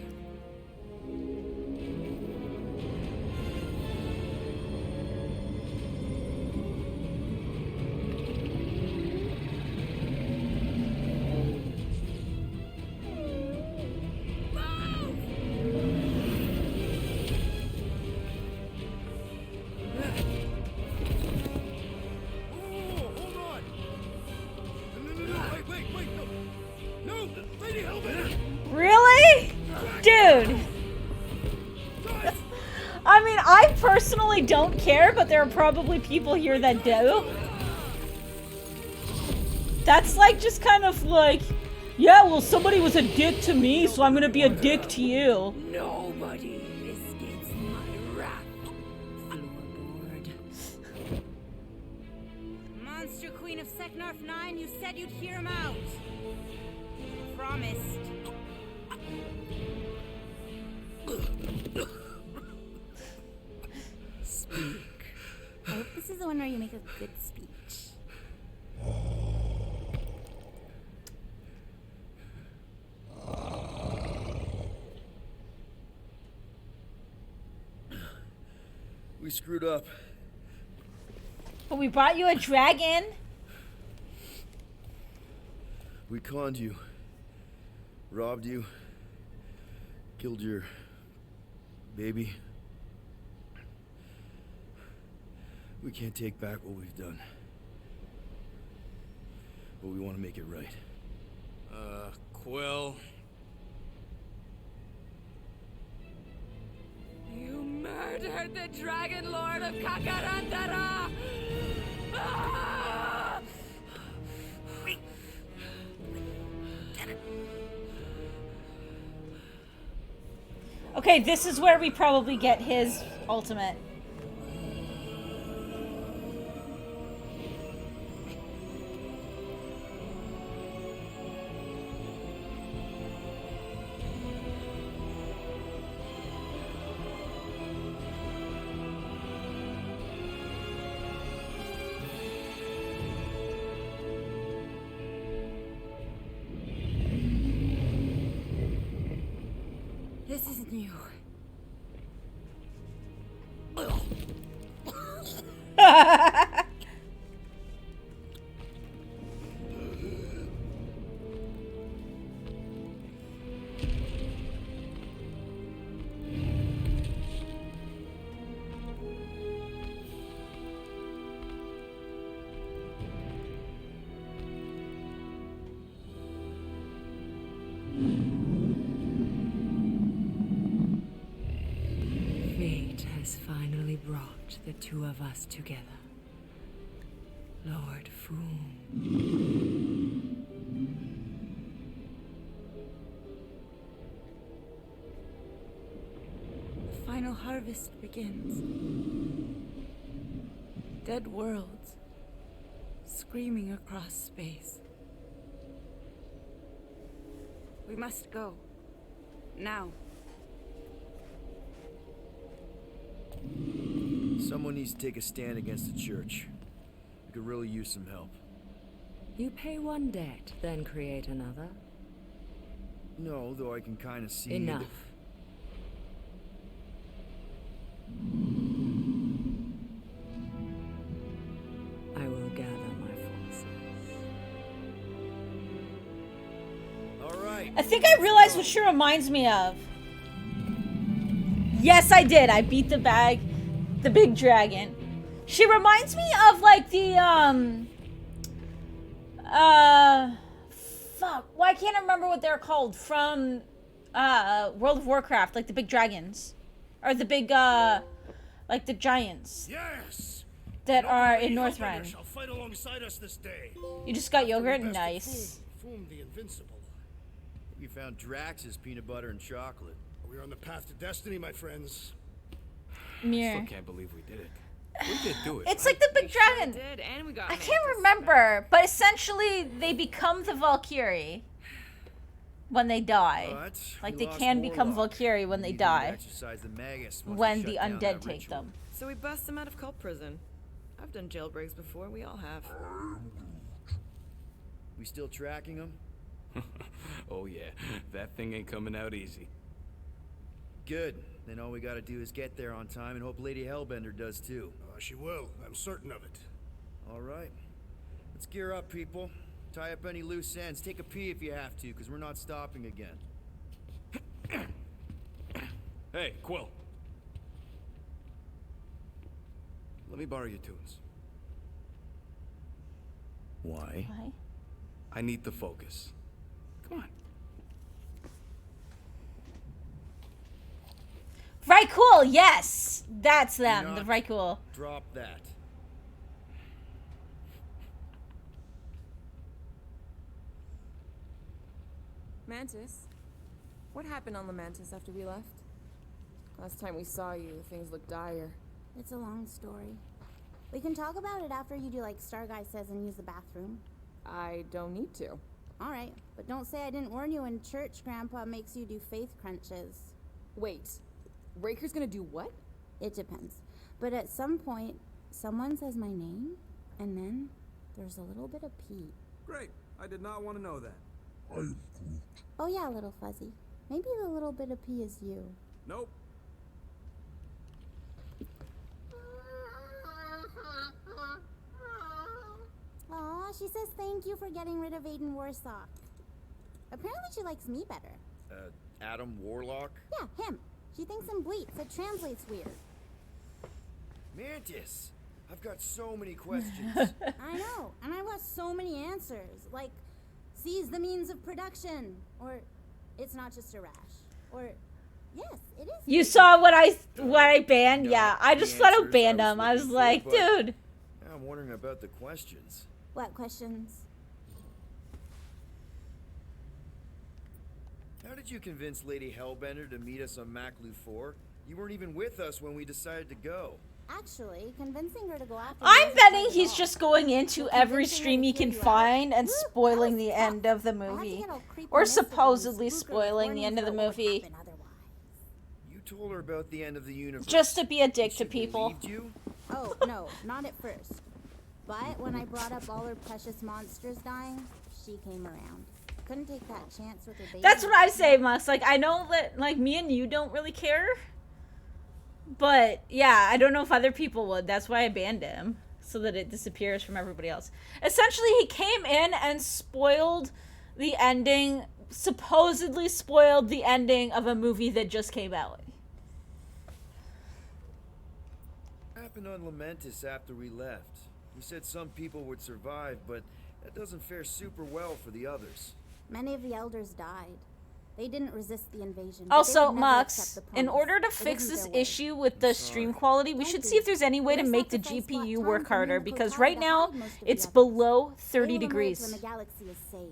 Whoa, hold on! No, wait, no! No! I mean, I personally don't care, but there are probably people here that do. That's like just kind of like, yeah, well, somebody was a dick to me, so I'm gonna be a dick to you. Nobody escapes my wrath. Floorboard. Monster Queen of Seknarf 9, you said you'd hear him out. Promised. Speak. I hope this is the one where you make a good speech. We screwed up. But we brought you a dragon. We conned you. Robbed you. Killed your baby. We can't take back what we've done. But we want to make it right. Quill. You murdered the Dragon Lord of Kakarandara! Ah! Okay, this is where we probably get his ultimate. This isn't you. Fate has finally brought the two of us together. Lord Foom. The final harvest begins. Dead worlds screaming across space. We must go. Now. Someone needs to take a stand against the church. We could really use some help. You pay one debt, then create another. No, though I can kind of see... Enough. I will gather my forces. All right. I think I realized what she reminds me of. Yes, I did. I beat the big dragon. She reminds me of like the fuck. Why can't I remember what they're called from World of Warcraft? Like the big dragons, or the big like the giants. Yes. That are in Northrend. Shall fight alongside us this day. You just got yogurt, nice. Foom the Invincible. We found Drax's peanut butter and chocolate. We're on the path to destiny, my friends. Mirror. Still can't believe we did it. We did do it. It's like the big dragon. Did, and we got I can't remember, but essentially they become the Valkyrie when they die. But Like we they lost can become Warlock. Valkyrie when they We needed to die. exercise the Magus once When we the shut down undead that take ritual. them. So we bust them out of cult prison. I've done jailbreaks before, we all have. We still tracking them? Oh yeah, that thing ain't coming out easy. Good. Then all we gotta do is get there on time and hope Lady Hellbender does too. She will. I'm certain of it. All right. Let's gear up, people. Tie up any loose ends. Take a pee if you have to, because we're not stopping again. Hey, Quill. Let me borrow your tunes. Why? Why? I need the focus. Come on. Right, cool. Yes. That's Do them, the not right cool. Drop that. Mantis, what happened on Lamentis after we left? Last time we saw you, things looked dire. It's a long story. We can talk about it after you do like Starguy says and use the bathroom. I don't need to. Alright, but don't say I didn't warn you in church Grandpa makes you do faith crunches. Wait, Raker's gonna do what? It depends. But at some point, someone says my name, and then there's a little bit of pee. Great. I did not want to know that. Oh yeah, little fuzzy. Maybe the little bit of pee is you. Nope. Aw, she says thank you for getting rid of Aiden Warsaw. Apparently she likes me better. Adam Warlock? Yeah, him. She thinks I'm bleats. It translates weird. Mantis! I've got so many questions. I know, and I've got so many answers. Like, seize the means of production. Or, it's not just a rash. Or, yes, it is. You saw what I banned? Yeah, I just flat out banned him. I was like, dude. Now I'm wondering about the questions. What questions? How did you convince Lady Hellbender to meet us on Maclu 4? You weren't even with us when we decided to go. Actually, convincing her to go after I'm betting he's just going into every stream he can find and spoiling the end of the movie. Or supposedly spoiling the end of the movie. You told her about the end of the universe. Just to be a dick to people. Believed you? Oh, no, not at first. But when I brought up all her precious monsters dying, she came around. Couldn't take that chance with her baby. That's what I say, Mus. Like, I know that, like, me and you don't really care. But, yeah, I don't know if other people would. That's why I banned him. So that it disappears from everybody else. Essentially, he came in and spoiled the ending, supposedly spoiled the ending of a movie that just came out. What happened on Lamentis after we left? You said some people would survive, but that doesn't fare super well for the others. Many of the elders died. They didn't resist the invasion. Also, Mux, in order to fix this issue with the stream quality, we should see if there's any way to make the GPU work harder, because right now, it's below 30 degrees. So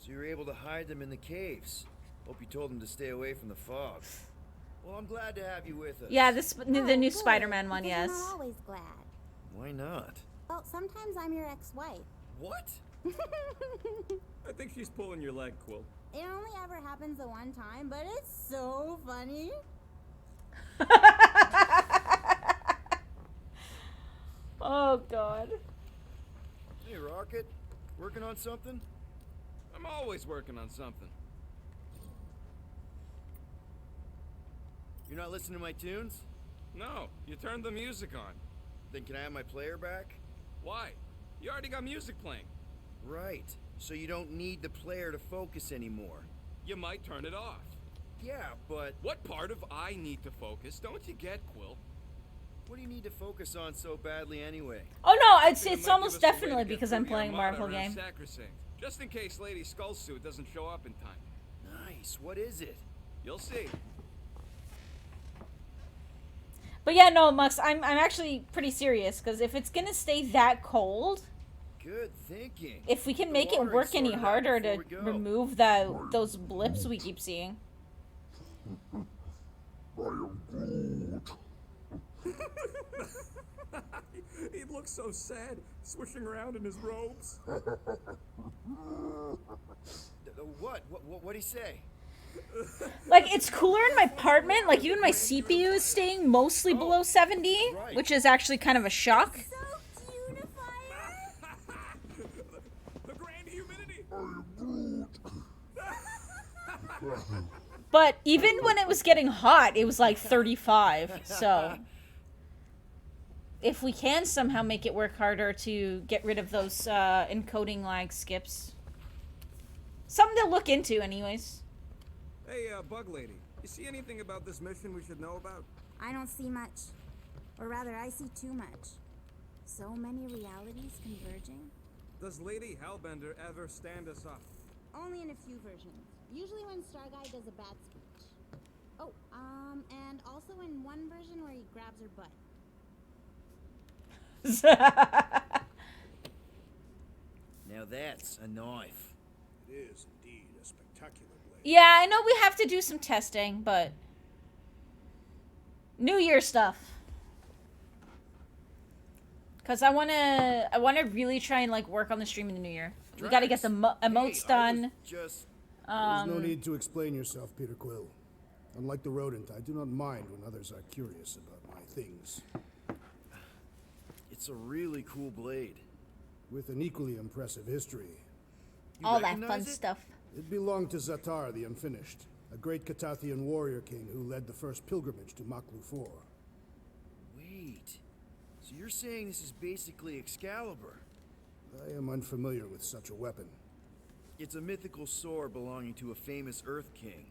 you were able to hide them in the caves. Hope you told them to stay away from the fog. Well, I'm glad to have you with us. Yeah, the new Spider-Man one, yes. I'm not always glad. Why not? Well, sometimes I'm your ex-wife. What? I think she's pulling your leg, Quill. It only ever happens the one time, but it's so funny. Oh, God. Hey, Rocket. Working on something? I'm always working on something. You're not listening to my tunes? No, you turned the music on. Then can I have my player back? Why? You already got music playing. Right. So you don't need the player to focus anymore. You might turn it off. Yeah, but... What part of I need to focus don't you get, Quill? What do you need to focus on so badly anyway? Oh no, it's almost definitely because I'm playing a Marvel game. Sacrosanct, just in case Lady Skullsuit doesn't show up in time. Nice. What is it? You'll see. But yeah, no, Mux, I'm actually pretty serious, because if it's gonna stay that cold, good thinking. If we can make it work any harder to remove those blips we keep seeing. He looks so sad, swishing around in his robes. What'd he say? Like, it's cooler in my apartment. Like, even my CPU is staying mostly below 70, which is actually kind of a shock. The grand humidity. But even when it was getting hot, it was like 35, so... If we can somehow make it work harder to get rid of those encoding lag skips. Something to look into, anyways. Hey, Bug Lady, you see anything about this mission we should know about? I don't see much. Or rather, I see too much. So many realities converging. Does Lady Hellbender ever stand us up? Only in a few versions. Usually when Starguy does a bad speech. Oh, And also in one version where he grabs her butt. Now that's a knife. It is indeed a spectacular blade. Yeah, I know we have to do some testing, but New Year stuff. Cause I wanna really try and like work on the stream in the New Year. We gotta get the emotes done. Just There's no need to explain yourself, Peter Quill. Unlike the rodent, I do not mind when others are curious about my things. it's a really cool blade. With an equally impressive history. All that fun stuff. It belonged to Zatar the Unfinished, a great Catathian warrior king who led the first pilgrimage to Maklu 4. Wait, so you're saying this is basically Excalibur? I am unfamiliar with such a weapon. It's a mythical sword belonging to a famous Earth King.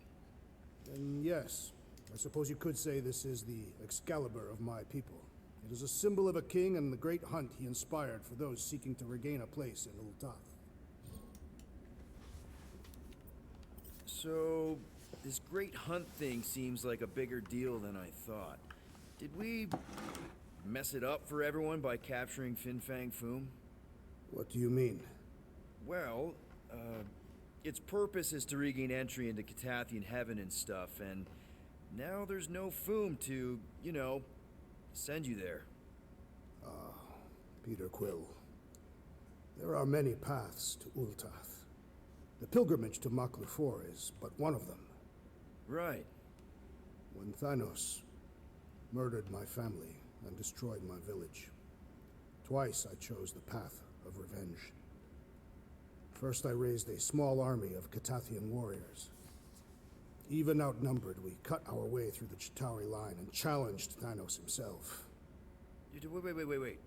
And yes, I suppose you could say this is the Excalibur of my people. It is a symbol of a king and the great hunt he inspired for those seeking to regain a place in Ul'Tath. So, this great hunt thing seems like a bigger deal than I thought. Did we mess it up for everyone by capturing Fin Fang Foom? What do you mean? Well, its purpose is to regain entry into Catathian heaven and stuff, and now there's no Foom to, you know, send you there. Peter Quill. There are many paths to Ul'Tath. The pilgrimage to Maklu 4 is but one of them. Right. When Thanos murdered my family and destroyed my village, twice I chose the path of revenge. First I raised a small army of Catathian warriors. Even outnumbered, we cut our way through the Chitauri line and challenged Thanos himself. Wait.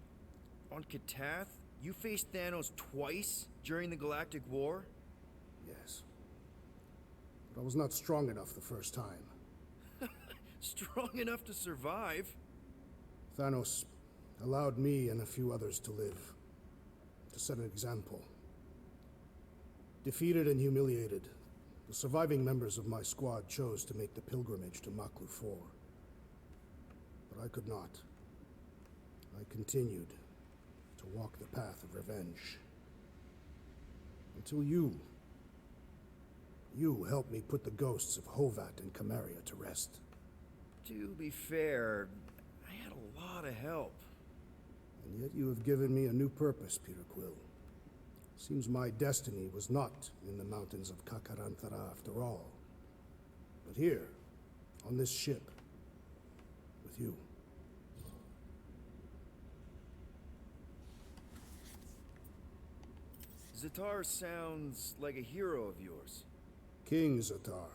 On Katath, you faced Thanos twice during the Galactic War? Yes. But I was not strong enough the first time. Strong enough to survive? Thanos allowed me and a few others to live, to set an example. Defeated and humiliated, the surviving members of my squad chose to make the pilgrimage to Maklu 4. But I could not. I continued to walk the path of revenge. Until you helped me put the ghosts of Hovat and Kamaria to rest. To be fair, I had a lot of help. And yet you have given me a new purpose, Peter Quill. Seems my destiny was not in the mountains of Kakarantara after all, but here, on this ship, with you. Zatar sounds like a hero of yours. King Zatar.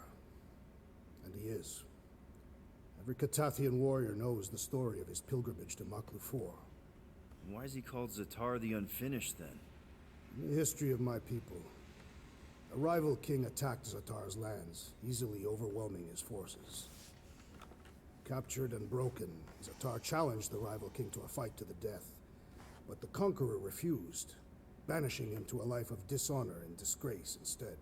And he is. Every Catathian warrior knows the story of his pilgrimage to Maklu 4. Why is he called Zatar the Unfinished then? In the history of my people, a rival king attacked Zatar's lands, easily overwhelming his forces. Captured and broken, Zatar challenged the rival king to a fight to the death, but the conqueror refused, banishing him to a life of dishonor and disgrace instead.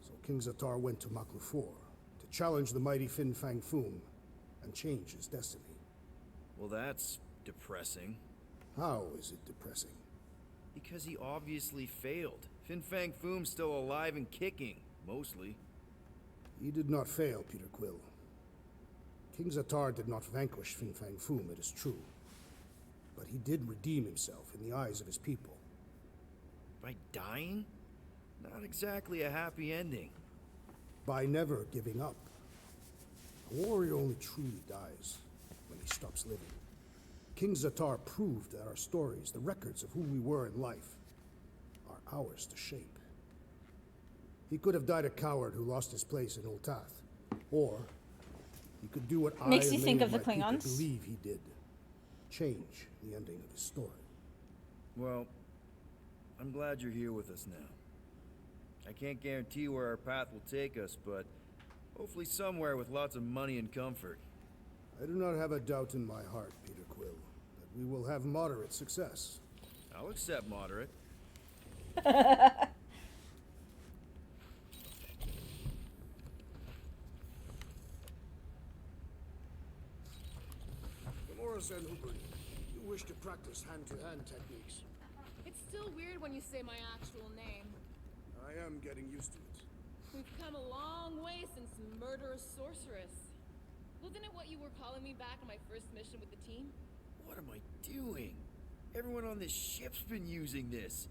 So King Zatar went to Maklu 4 to challenge the mighty Fin Fang Foom and change his destiny. Well, that's depressing. How is it depressing? Because he obviously failed. Fin Fang Foom's still alive and kicking, mostly. He did not fail, Peter Quill. King Zatar did not vanquish Fin Fang Foom, it is true. But he did redeem himself in the eyes of his people. By dying? Not exactly a happy ending. By never giving up. A warrior only truly dies when he stops living. King Zatar proved that our stories, the records of who we were in life, are ours to shape. He could have died a coward who lost his place in Ul'Tath, or he could do what Makes I you and think many of the my people Klingons. believe he did. Change the ending of his story. Well, I'm glad you're here with us now. I can't guarantee where our path will take us, but hopefully somewhere with lots of money and comfort. I do not have a doubt in my heart, Peter Quill, that we will have moderate success. I'll accept moderate. Sarazen Hubert, you wish to practice hand-to-hand techniques. It's still weird when you say my actual name. I am getting used to it. We've come a long way since Murderous Sorceress. Wasn't it what you were calling me back on my first mission with the team? What am I doing? Everyone on this ship's been using this.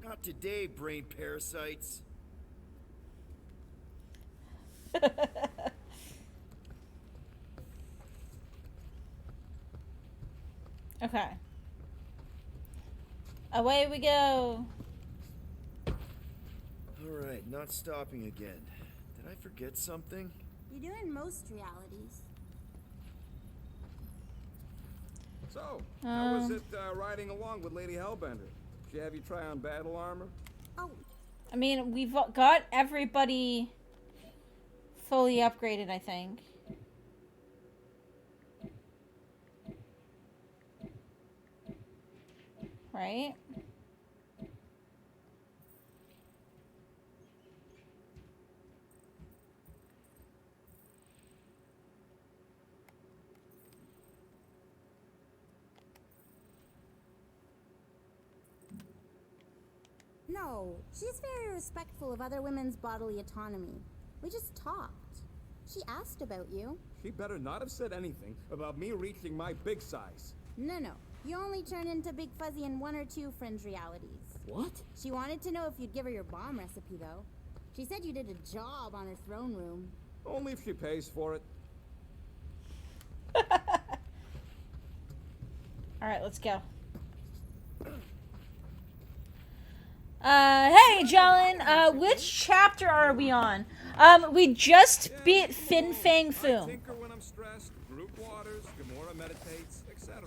Not today, brain parasites. Okay. Away we go. Alright, not stopping again. Did I forget something? You do in most realities. So, how was it riding along with Lady Hellbender? Did she have you try on battle armor? Oh, I mean, we've got everybody fully upgraded, I think. Right? no. She's very respectful of other women's bodily autonomy. We just talked. She asked about you. She better not have said anything about me reaching my big size. No, no. You only turn into Big Fuzzy in 1 or 2 fringe realities. What? She wanted to know if you'd give her your bomb recipe, though. She said you did a job on her throne room. Only if she pays for it. Alright, let's go. Hey, Jalen, which chapter are we on? We just beat Fin Fang I Foom. tinker when I'm stressed, group waters, Gamora meditates, etc.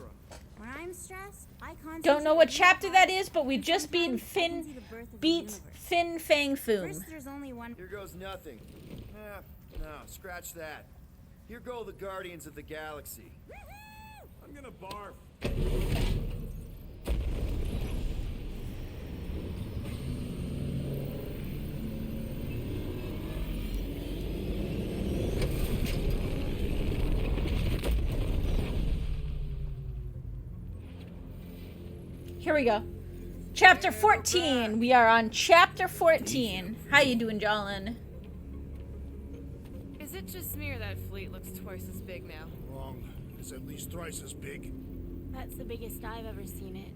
When I'm stressed, I concentrate. Don't know what real chapter hard, that is, but we and just beat sometimes I can see the birth of the universe. Fin Fang Foom. First, there's only one. Here goes nothing. No, scratch that. Here go the Guardians of the Galaxy. I'm gonna barf. Here we go. Chapter 14. We are on chapter 14. How you doing, Jalen? Is it just me or that fleet looks twice as big now? Wrong. It's at least thrice as big. That's the biggest I've ever seen it.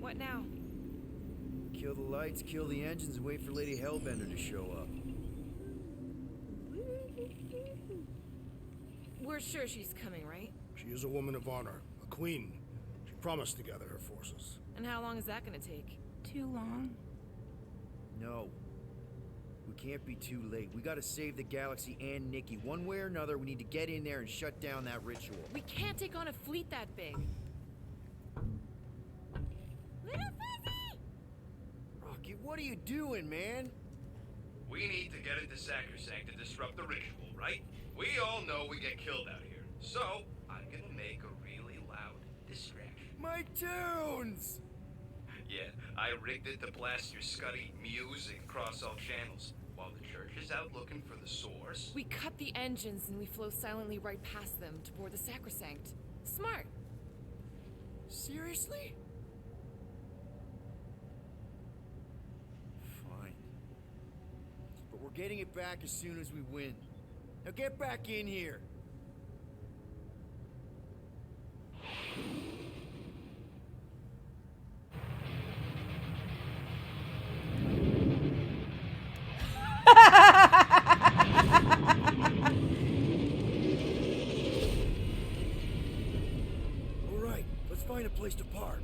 What now? Kill the lights, kill the engines, and wait for Lady Hellbender to show up. We're sure she's coming, right? She is a woman of honor, a queen. She promised to gather her forces. And how long is that gonna take? Too long. No. We can't be too late. We gotta save the galaxy and Nikki. One way or another, we need to get in there and shut down that ritual. We can't take on a fleet that big. Little Fuzzy! Rocket, what are you doing, man? We need to get into Sacrosanct to disrupt the ritual, right? We all know we get killed out here. So, I'm gonna make a really loud distraction. My tunes! Yeah, I rigged it to blast your scuddy music across all channels, while the church is out looking for the source. We cut the engines and we flow silently right past them toward the Sacrosanct. Smart. Seriously? Fine. But we're getting it back as soon as we win. Now get back in here. All right, let's find a place to park.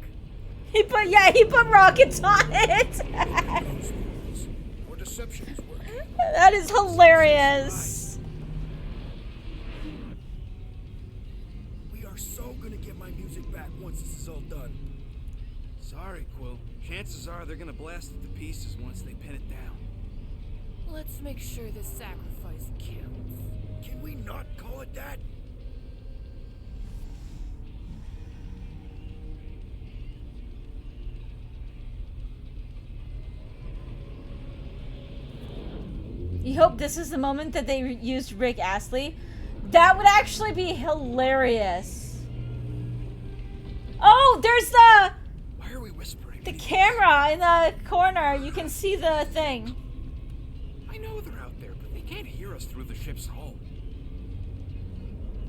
He put rockets on it. Or deception is working. That is hilarious. We are so gonna get my music back once this is all done. Sorry, Quill. Chances are they're gonna blast it to pieces once they pin it down. Let's make sure this sacrifice counts. Can we not call it that? You hope this is the moment that they used Rick Astley. That would actually be hilarious. Oh, there's the... Why are we whispering? The camera in the corner. You can see the thing. I know they're out there, but they can't hear us through the ship's hull.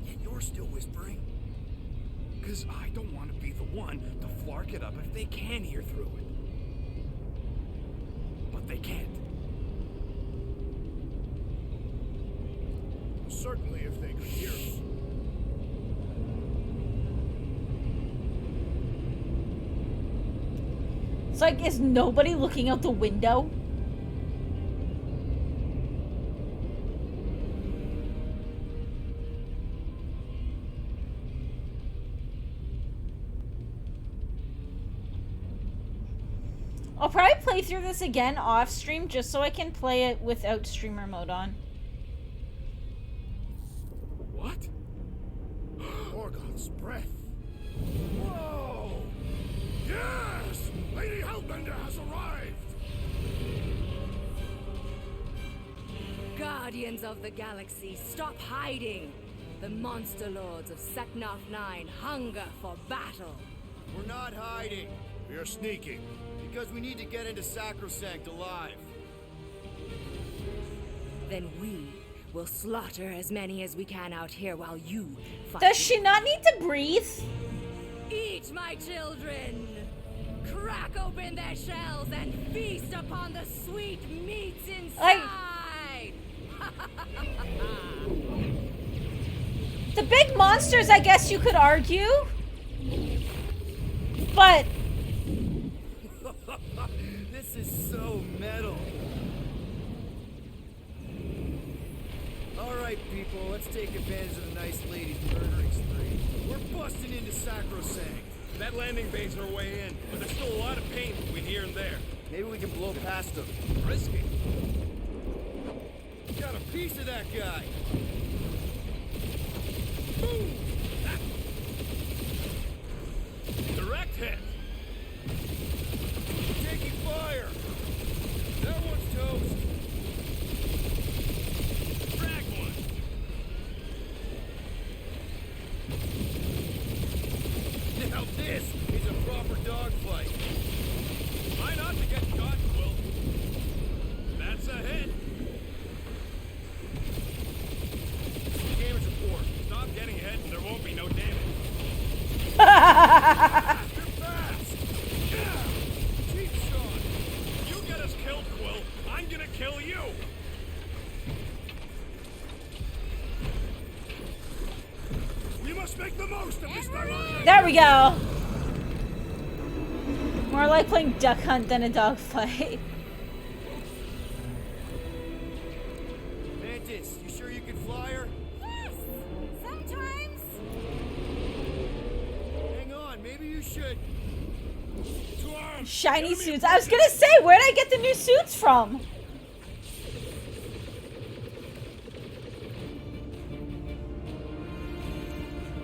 Yet you're still whispering? Because I don't want to be the one to flark it up if they can hear through it. But they can't. Certainly if they could hear us. It's like, is nobody looking out the window? I'll probably play through this again off stream just so I can play it without streamer mode on. What? Morgoth's breath. Whoa! Yes! Lady Hellbender has arrived! Guardians of the Galaxy, stop hiding! The monster lords of Seknarf 9 hunger for battle. We're not hiding. We are sneaking. Because we need to get into Sacrosanct alive. Then we will slaughter as many as we can out here while you fight. Does she not need to breathe? Eat, my children! Crack open their shells and feast upon the sweet meats inside! The big monsters, I guess you could argue. But... This is so metal. Alright, people, let's take advantage of the nice lady's murdering spree. We're busting into Sacrosanct. That landing bay's our way in, but there's still a lot of pain between here and there. Maybe we can blow past them. Risky. Got a piece of that guy. Boom! Direct hit. Taking fire. That one's toast. Drag one. Now this is a proper dogfight. Try not to get caught, Quill. That's a hit. Damage report. Stop getting hit and there won't be no damage. You're fast. Yeah. Cheap shot. You get us killed, Quill. I'm gonna kill you. We must make the most of this time. There we go. More like playing Duck Hunt than a dog fight. Mantis, you sure you can fly her? Yes! Sometimes! Hang on, maybe you should. Shiny suits. I was gonna say, where'd I get the new suits from?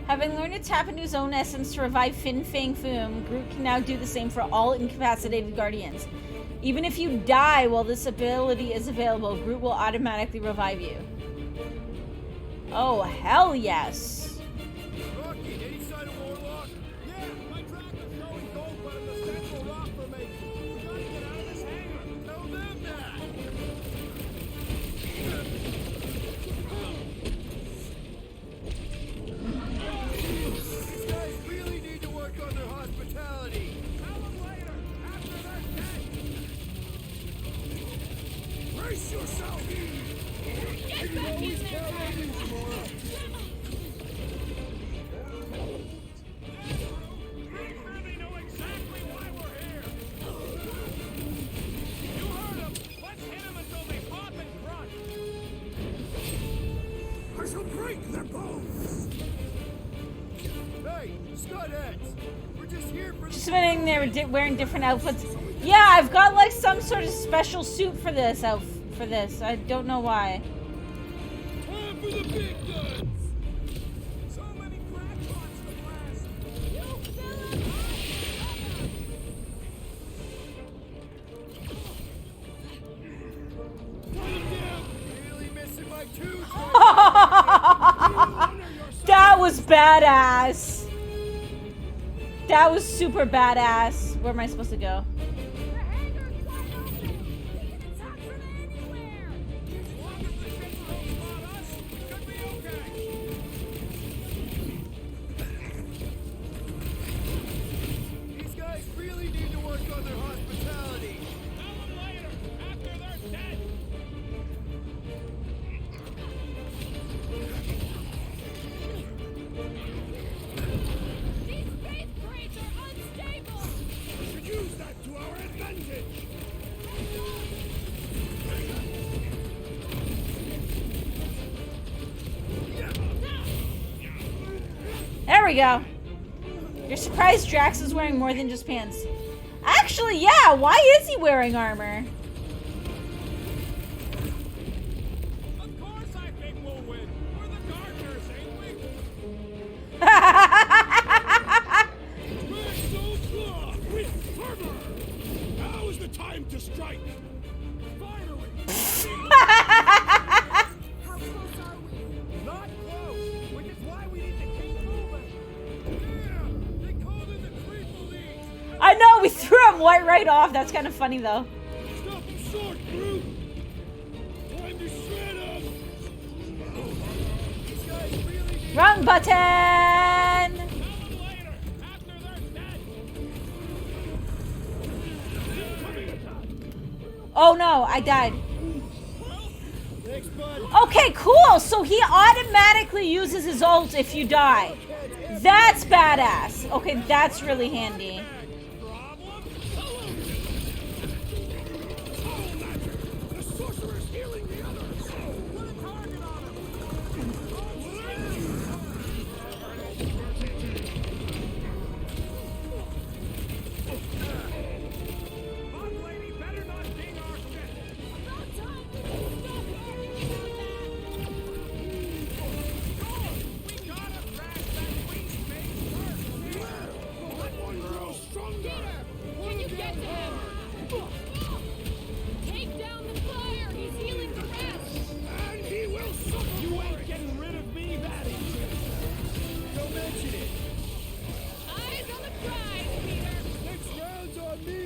Having learned to tap into his own essence to revive Fin Fang Foom, Groot can now do the same for all incapacitated Guardians. Even if you die while this ability is available, Groot will automatically revive you. Oh, hell yes. Rocky, any sign of Warlock? Yeah, my tracker's showing gold, but in the central rock formation. We gotta get out of this hangar. Tell them that. These guys really need to work on their hospitality. Tell them later, after they're dead. Brace yourself! Get back in there! Pretty sure they know exactly why we're here. You heard them. Let's hit them until they pop and crush. I shall break their bones! Hey, Scudheads, we're just here for Just admitting they were wearing different outfits. Yeah, I've got like some sort of special suit for this for this. I don't know why. Time for the big guns. So many crackpots to blast. You fill Really missing my tooth. was badass. That was super badass. Where am I supposed to go? These guys really need to work on their hospitality. Tell them later, after they're dead. These faith crates are unstable! We should use that to our advantage. There we go. You're surprised Drax is wearing more than just pants. Actually, yeah, why is he wearing armor? Of course I think we'll win. We're the gardeners, ain't we? With fervor. Now is the time to strike. Finally! How close are we? Not close, which is why we need to keep moving. Yeah! They called in the Creeple League! I know, we threw him right off. That's kind of funny, though. Stop him short, brute. Time to shred him. These guys really need Wrong button! Tell them later, after they're dead! Oh no, I died. Thanks, bud. Okay, cool. So he automatically uses his ult if you die. That's badass. Okay, that's really handy. The sorcerer's healing the others. Put a target on him. Bug lady better not ding our shit! About time we stop arguing about that! We gotta crash that queen's face first! Let one grow stronger. Can you get to him? Take down the fire! He's healing the rest! And he will suffer. You ain't getting rid of me that easy! Don't mention it. Eyes on the prize, Peter! Next round's on me.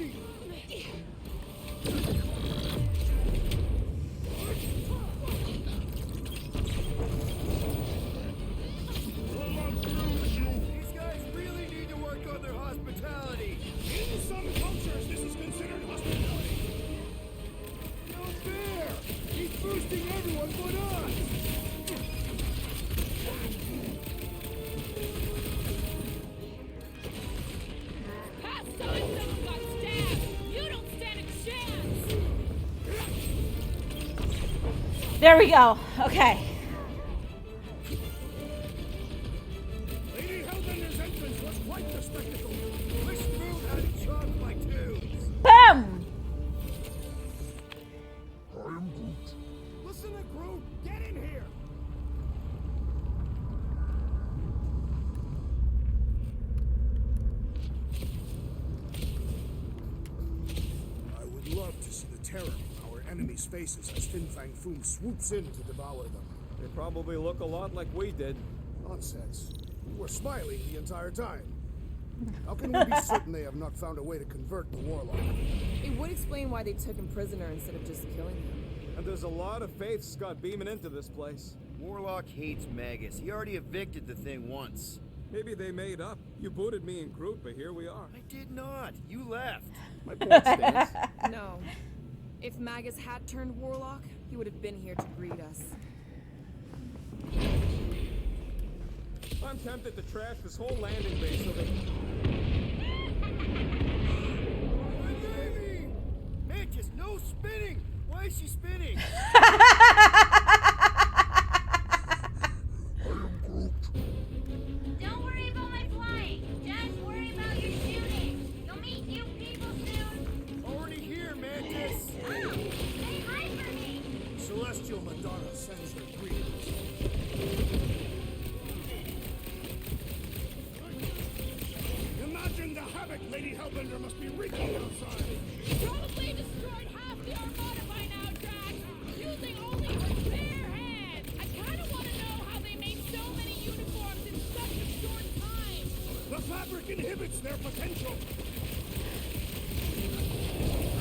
These guys really need to work on their hospitality. In some cultures, this is considered hospitality. No fair. He's boosting everyone but us. Past time someone got stabbed! You don't stand a chance! There we go. Okay. Lady Hellbender's entrance was quite the spectacle. Wish Groot had chopped my tubes. Boom! Listen to Groot. Get in here. I would love to see the terror on our enemies' faces as Fin Fang Foom swoops in to devour them. They probably look a lot like we did. Nonsense. We were smiling the entire time. How can we be certain they have not found a way to convert the warlock? It would explain why they took him prisoner instead of just killing him. And there's a lot of faith Scott beaming into this place. Warlock hates Magus. He already evicted the thing once. Maybe they made up. You booted me and Groot, but here we are. I did not. You left. My point stands. No. If Magus had turned Warlock, he would have been here to greet us. I'm tempted to trash this whole landing base so that... My baby! Mantis, no spinning! Why is she spinning? Don't worry about my flying. Just worry about your shooting. You'll meet new people soon. Already here, Mantis! Say hi for me. Celestial Madonna sends her greetings. Imagine the havoc Lady Hellbender must be wreaking outside. Probably destroyed half the armada by now, Drax! Using only her bare hands! I kinda wanna know how they made so many uniforms in so fabric inhibits their potential.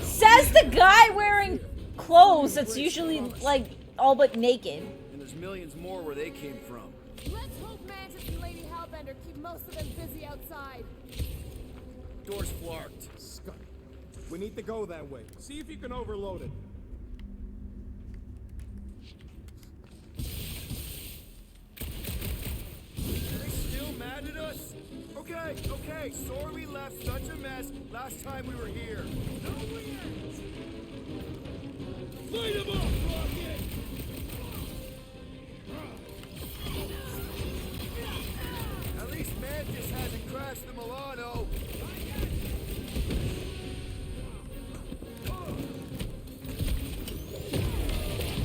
Says the guy wearing clothes that's usually like all but naked. And there's millions more where they came from. Let's hope Mantis and Lady Hellbender keep most of them busy outside. Door's flarked. Scud. We need to go that way. See if you can overload it. Are they still mad at us? Okay, sorry we left such a mess last time we were here. Light him up, Rocket! At least Mantis hasn't crashed the Milano.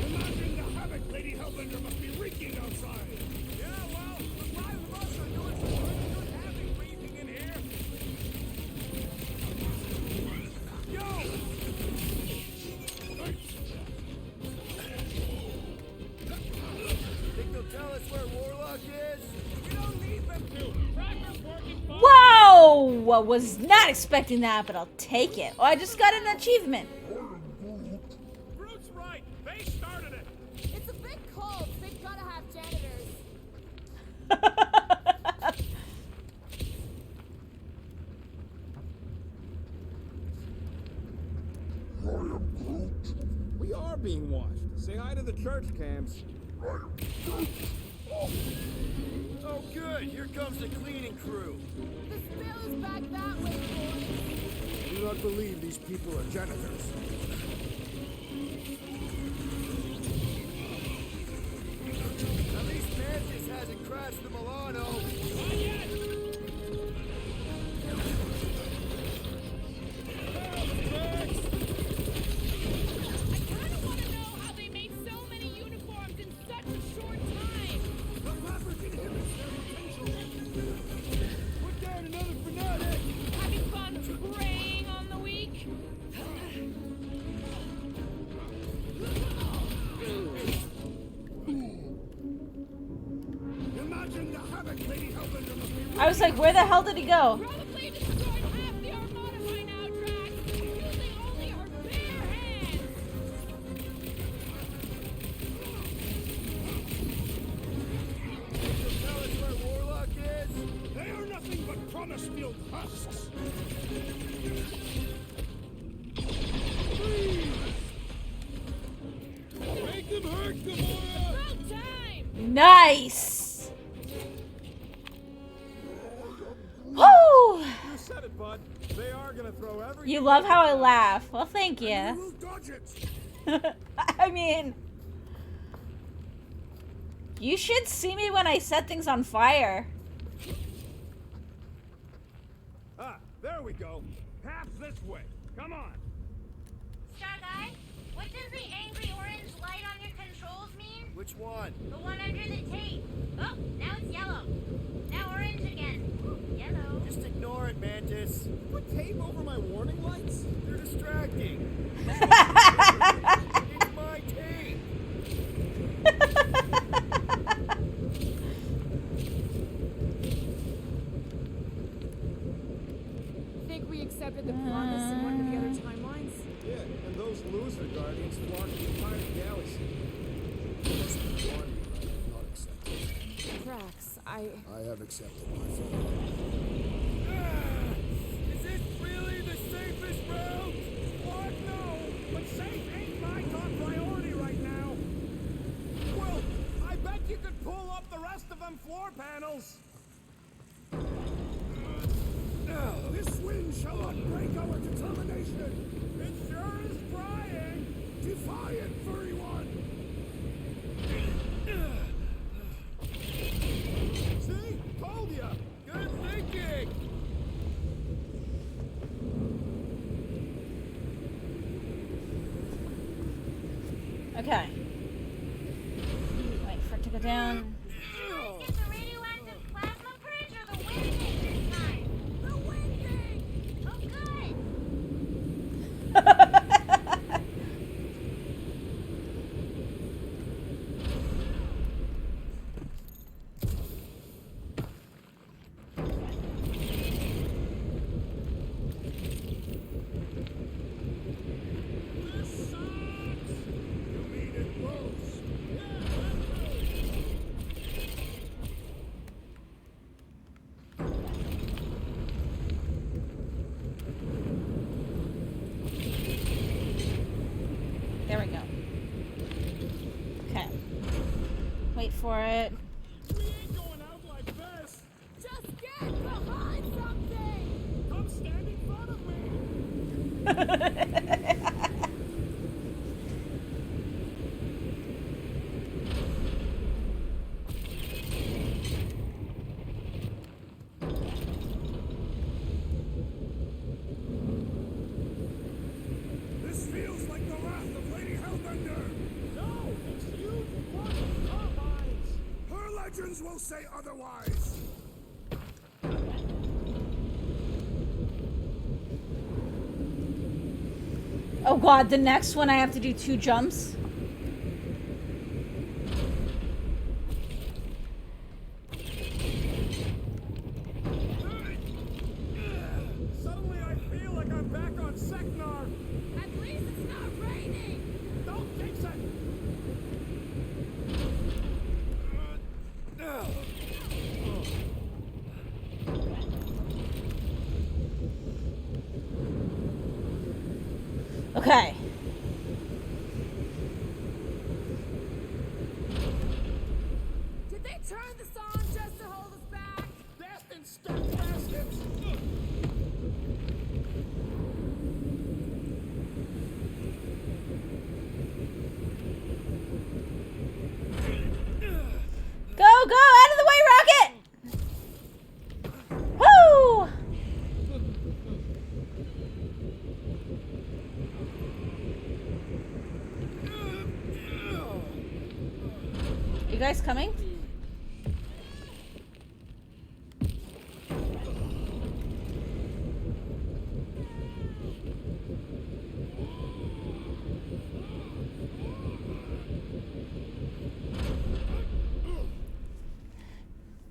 Imagine the havoc Lady Hellbender must be wreaking outside. Yeah, well, the five of us are doing some pretty good havoc wreaking in here. Yo! Think they'll tell us where Warlock is? We don't need them to. Cracker's working fine. Whoa! I was not expecting that, but I'll take it. Oh, I just got an achievement. Groot's right. They started it. It's a bit cold. They've gotta have janitors. We are being watched. Say hi to the church cams. Oh good, here comes the cleaning crew. The spill is back that way, boys. I do not believe these people are janitors. At least Mantis hasn't crashed the Milano. How they made so many uniforms in such a short time? The fabric inhibits their potential. Put down another fanatic. Having fun preying on the weak? Imagine the havoc Lady Hellbender must be I was like, where the hell did he go? Probably destroyed half the Armada by now, Drax, using only her bare hands. They'll tell us where Warlock is? They are nothing but promise-filled husks. Make them hurt, Gamora! About time! Nice. Woo! You said it, bud. They are gonna throw everything. You love how I laugh. Well, thank You you. will dodge it. I mean, you should see me when I set things on fire. Ah, there we go. Half this way. Come on. Star Guy, what does the angry orange light on your controls mean? Which one? The one under the tape. Oh, now it's yellow. Now orange again. Yellow. Just ignore it, Mantis. Put tape over my warning lights? They're distracting. It's my tape. Think we accepted the promise in one of the other timelines? Yeah, and those loser guardians flocked the entire galaxy. Not accepted. Drax, I have accepted my fate. Is this really the safest route? What? No, but safe ain't my top priority right now. Well, I bet you could pull up the rest of them floor panels. This wind shall not break our determination. It sure is trying. Defy it, furry one. See? Told ya. Good thinking. Okay. Wait for it to go down. Is it the radioactive plasma purge or the wind thing this time? The wind thing! Oh, good! for it. We ain't going out like this. Just get behind something! Come stand in front of me. This feels like the wrath of Lady Hellbender. No, it's huge one of carbines. Her legends will say otherwise. Oh god, the next one I have to do 2 jumps. Suddenly I feel like I'm back on Seknar. At least it's not raining! Don't jinx it. Okay. Did they turn this on just to hold us back? Death and stuff baskets. Go, go! Out of the way, Rocket! Woo! You guys coming?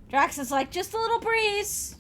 Drax is like, just a little breeze.